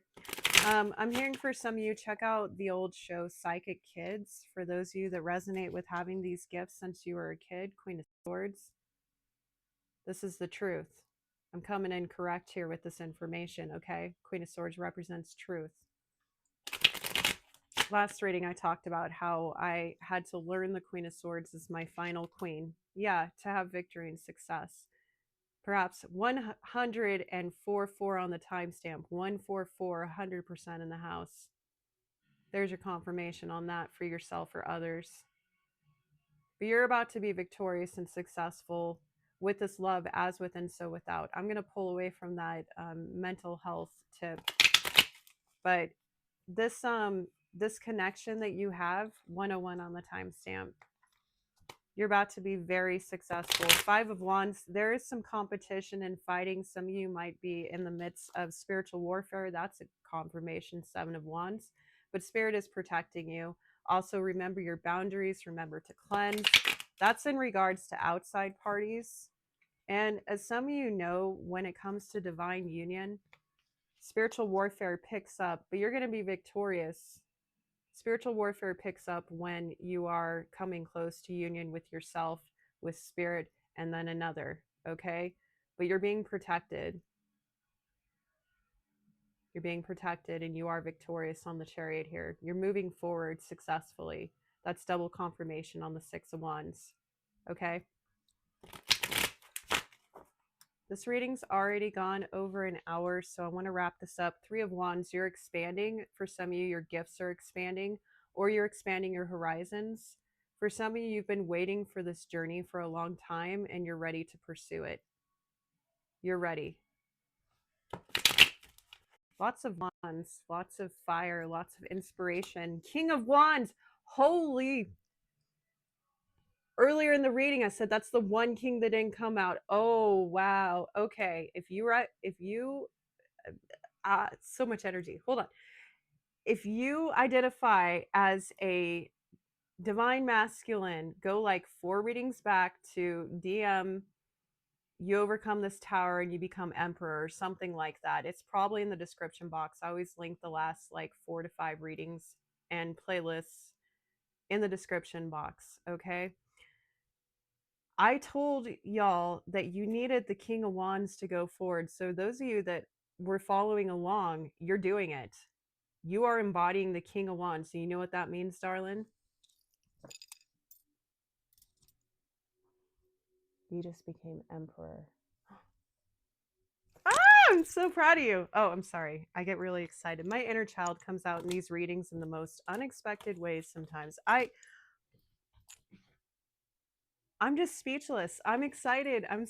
I'm hearing for some of you, check out the old show Psychic Kids. For those of you that resonate with having these gifts since you were a kid, Queen of Swords. This is the truth. I'm coming in correct here with this information, okay? Queen of Swords represents truth. Last reading, I talked about how I had to learn the Queen of Swords as my final queen. Yeah, to have victory and success. Perhaps 104 on the timestamp. 144, 100% in the house. There's your confirmation on that for yourself or others. But you're about to be victorious and successful with this love as within, so without. I'm going to pull away from that mental health tip. But this connection that you have, 101 on the timestamp, you're about to be very successful. 5 of Wands, there is some competition and fighting. Some of you might be in the midst of spiritual warfare. That's a confirmation, 7 of Wands. But Spirit is protecting you. Also, remember your boundaries. Remember to cleanse. That's in regards to outside parties. And as some of you know, when it comes to divine union, spiritual warfare picks up, but you're going to be victorious. Spiritual warfare picks up when you are coming close to union with yourself, with spirit, and then another, okay? But you're being protected. You're being protected, and you are victorious on the Chariot here. You're moving forward successfully. That's double confirmation on the 6 of Wands, okay? This reading's already gone over an hour, so I want to wrap this up. 3 of Wands, you're expanding. For some of you, your gifts are expanding, or you're expanding your horizons. For some of you, you've been waiting for this journey for a long time, and you're ready to pursue it. You're ready. Lots of wands, lots of fire, lots of inspiration. King of Wands, holy. Earlier in the reading, I said that's the one king that didn't come out. Oh, wow. Okay. If you so much energy. Hold on. If you identify as a divine masculine, go like 4 readings back to DM, you overcome this tower and you become emperor, or something like that. It's probably in the description box. I always link the last like 4 to 5 readings and playlists in the description box, okay? I told y'all that you needed the King of Wands to go forward. So those of you that were following along, you're doing it. You are embodying the King of Wands. So you know what that means, darling? You just became emperor. Ah, I'm so proud of you. Oh, I'm sorry. I get really excited. My inner child comes out in these readings in the most unexpected ways sometimes. I'm just speechless. I'm excited. I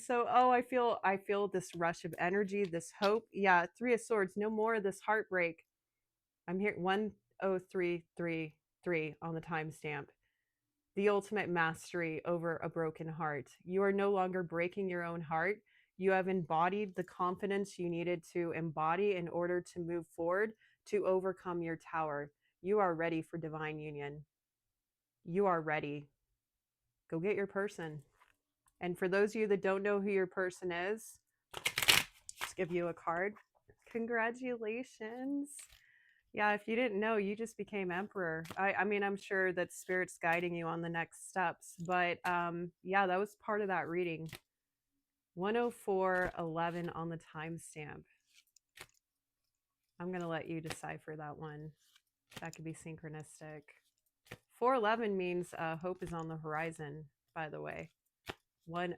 feel this rush of energy, this hope. Yeah, 3 of Swords. No more of this heartbreak. I'm here 10333 on the timestamp. The ultimate mastery over a broken heart. You are no longer breaking your own heart. You have embodied the confidence you needed to embody in order to move forward, to overcome your tower. You are ready for divine union. You are ready. Go get your person. And for those of you that don't know who your person is, just give you a card. Congratulations. Yeah, if you didn't know, you just became emperor. I mean, I'm sure that Spirit's guiding you on the next steps, but yeah, that was part of that reading. 104:11 on the timestamp. I'm going to let you decipher that one. That could be synchronistic. 411 means hope is on the horizon, by the way. 10,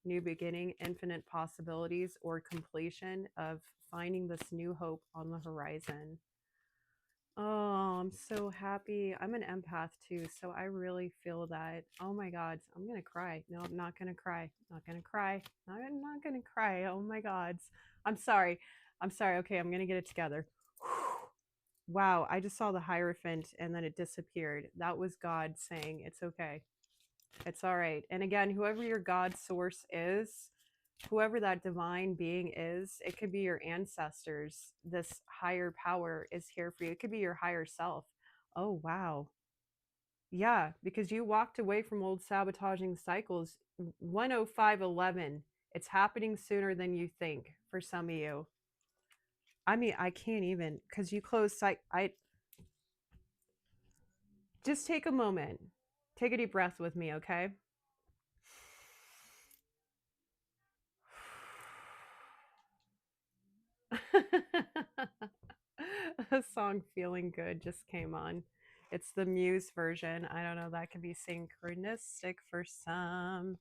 new beginning, infinite possibilities, or completion of finding this new hope on the horizon. Oh, I'm so happy. I'm an empath too, so I really feel that. Oh my God, I'm gonna cry. No, I'm not gonna cry. Not gonna cry. I'm not gonna cry. Oh my God, I'm sorry. I'm sorry. Okay, I'm going to get it together. Wow, I just saw the Hierophant and then it disappeared. That was God saying it's okay. It's all right. And again, whoever your God source is, whoever that divine being is, it could be your ancestors. This higher power is here for you. It could be your higher self. Oh, wow. Yeah, because you walked away from old sabotaging cycles. 10511. It's happening sooner than you think for some of you. I mean, I can't even because you closed sight. I just take a moment. Take a deep breath with me, okay? A song Feeling Good just came on. It's the Muse version. I don't know, that could be synchronistic for some.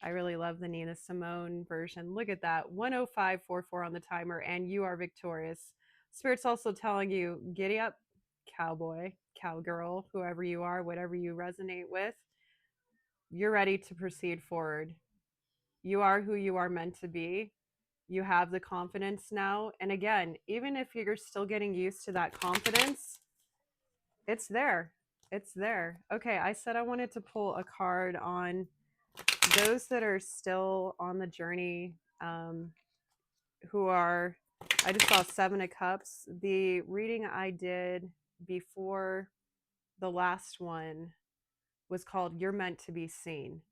I really love the Nina Simone version. Look at that. 10544 on the timer, and you are victorious. Spirit's also telling you, giddy up, cowboy, cowgirl, whoever you are, whatever you resonate with. You're ready to proceed forward. You are who you are meant to be. You have the confidence now. And again, even if you're still getting used to that confidence, it's there. It's there. Okay, I said I wanted to pull a card on those that are still on the journey, who are, I just saw Seven of Cups. The reading I did before the last one was called You're Meant to Be Seen.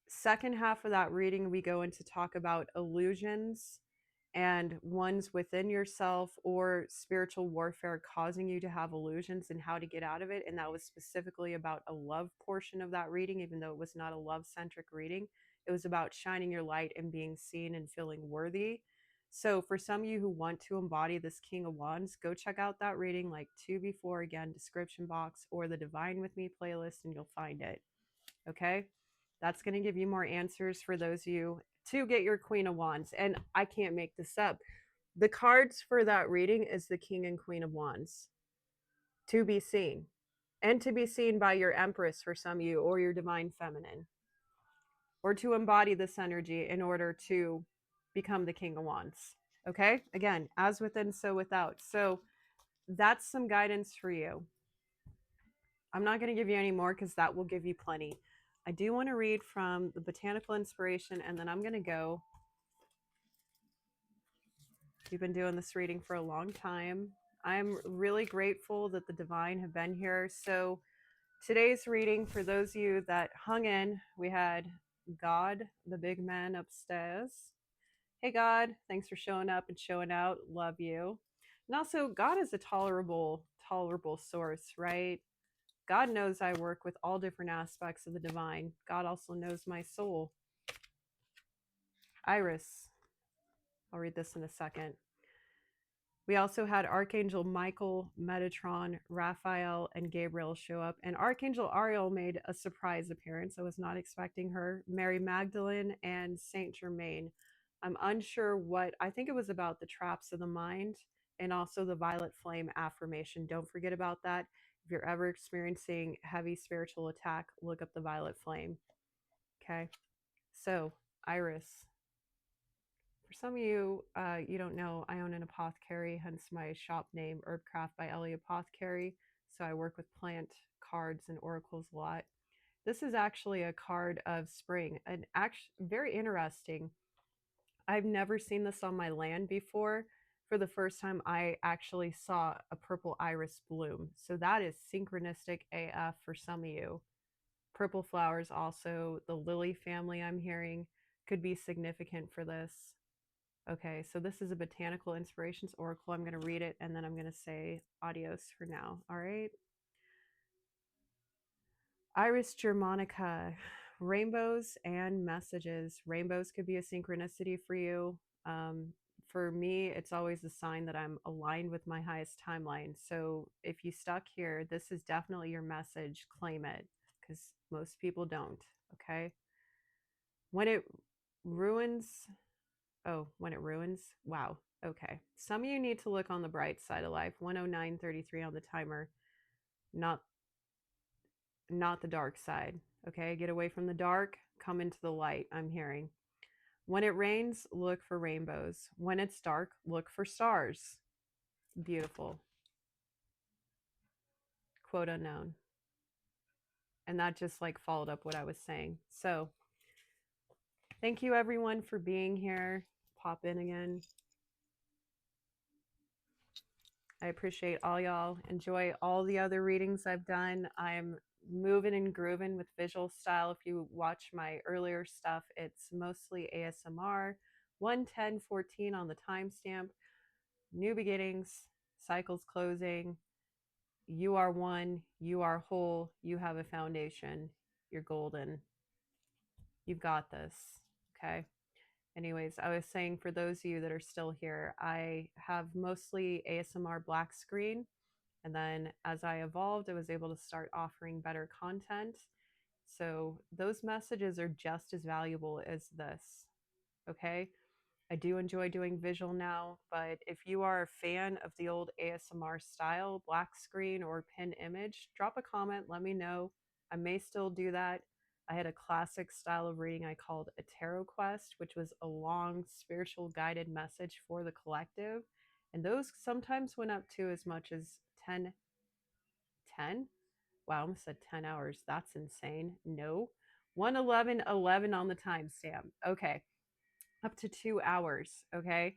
Second half of that reading, we go into talk about illusions and ones within yourself or spiritual warfare causing you to have illusions and how to get out of it. And that was specifically about a love portion of that reading, even though it was not a love centric reading. It was about shining your light and being seen and feeling worthy. So for some of you who want to embody this King of Wands, go check out that reading like two before, again, description box or the Divine With Me playlist, and you'll find it. Okay. That's going to give you more answers for those of you to get your Queen of Wands. And I can't make this up. The cards for that reading is the King and Queen of Wands, to be seen, and to be seen by your Empress for some of you, or your Divine Feminine, or to embody this energy in order to become the King of Wands. Okay. Again, as within, so without. So that's some guidance for you. I'm not going to give you any more because that will give you plenty. I do want to read from the Botanical Inspiration, and then I'm going to go. You've been doing this reading for a long time. I'm really grateful that the Divine have been here. So today's reading, for those of you that hung in, we had God, the big man upstairs. Hey, God, thanks for showing up and showing out. Love you. And also, God is a tolerable source, right? God knows I work with all different aspects of the divine. God also knows my soul. Iris. I'll read this in a second. We also had Archangel Michael, Metatron, Raphael, and Gabriel show up. And Archangel Ariel made a surprise appearance. I was not expecting her. Mary Magdalene and Saint Germain. I'm unsure what, I think it was about the traps of the mind and also the violet flame affirmation. Don't forget about that. If you're ever experiencing heavy spiritual attack, look up the violet flame. Okay. So, Iris. For some of you, you don't know, I own an apothecary, hence my shop name, Herbcraft by Ellie Apothecary. So I work with plant cards and oracles a lot. This is actually a card of spring, and actually very interesting. I've never seen this on my land before. For the first time, I actually saw a purple iris bloom. So that is synchronistic AF for some of you. Purple flowers also, the lily family I'm hearing could be significant for this. Okay, so this is a Botanical Inspirations Oracle. I'm going to read it and then I'm going to say adios for now. All right. Iris Germanica, rainbows and messages. Rainbows could be a synchronicity for you. For me, it's always a sign that I'm aligned with my highest timeline. So if you stuck here, this is definitely your message. Claim it, because most people don't. Okay. When it ruins, when it ruins, wow. Okay. Some of you need to look on the bright side of life. 109:33 on the timer. Not the dark side. Okay? Get away from the dark, come into the light, I'm hearing. When it rains, look for rainbows. When it's dark, look for stars. Beautiful. Quote unknown. And that just like followed up what I was saying. So thank you everyone for being here. Pop in again. I appreciate all y'all. Enjoy all the other readings I've done. I'm moving and grooving with visual style. If you watch my earlier stuff, it's mostly ASMR. 11014 on the timestamp. New beginnings, cycles closing. You are one, you are whole, you have a foundation. You're golden. You've got this. Okay. Anyways, I was saying for those of you that are still here, I have mostly ASMR black screen. And then as I evolved, I was able to start offering better content. So those messages are just as valuable as this. Okay. I do enjoy doing visual now, but if you are a fan of the old ASMR style, black screen or pin image, drop a comment, let me know. I may still do that. I had a classic style of reading I called a tarot quest, which was a long spiritual guided message for the collective. And those sometimes went up to as much as 10. Wow, I almost said 10 hours. That's insane. No. 111:11 on the timestamp. Okay. Up to 2 hours. Okay.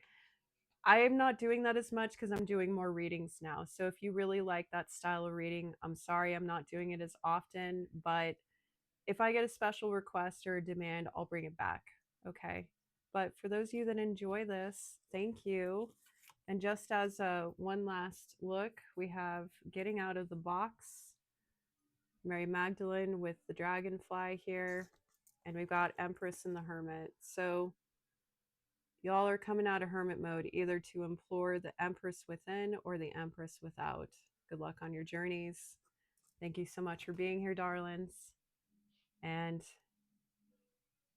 I am not doing that as much because I'm doing more readings now. So if you really like that style of reading, I'm sorry I'm not doing it as often, but if I get a special request or a demand, I'll bring it back. Okay. But for those of you that enjoy this, thank you. And just as a one last look, we have Getting Out of the Box, Mary Magdalene with the dragonfly here, and we've got Empress and the Hermit. So y'all are coming out of hermit mode either to implore the Empress within or the Empress without. Good luck on your journeys. Thank you so much for being here, darlings. And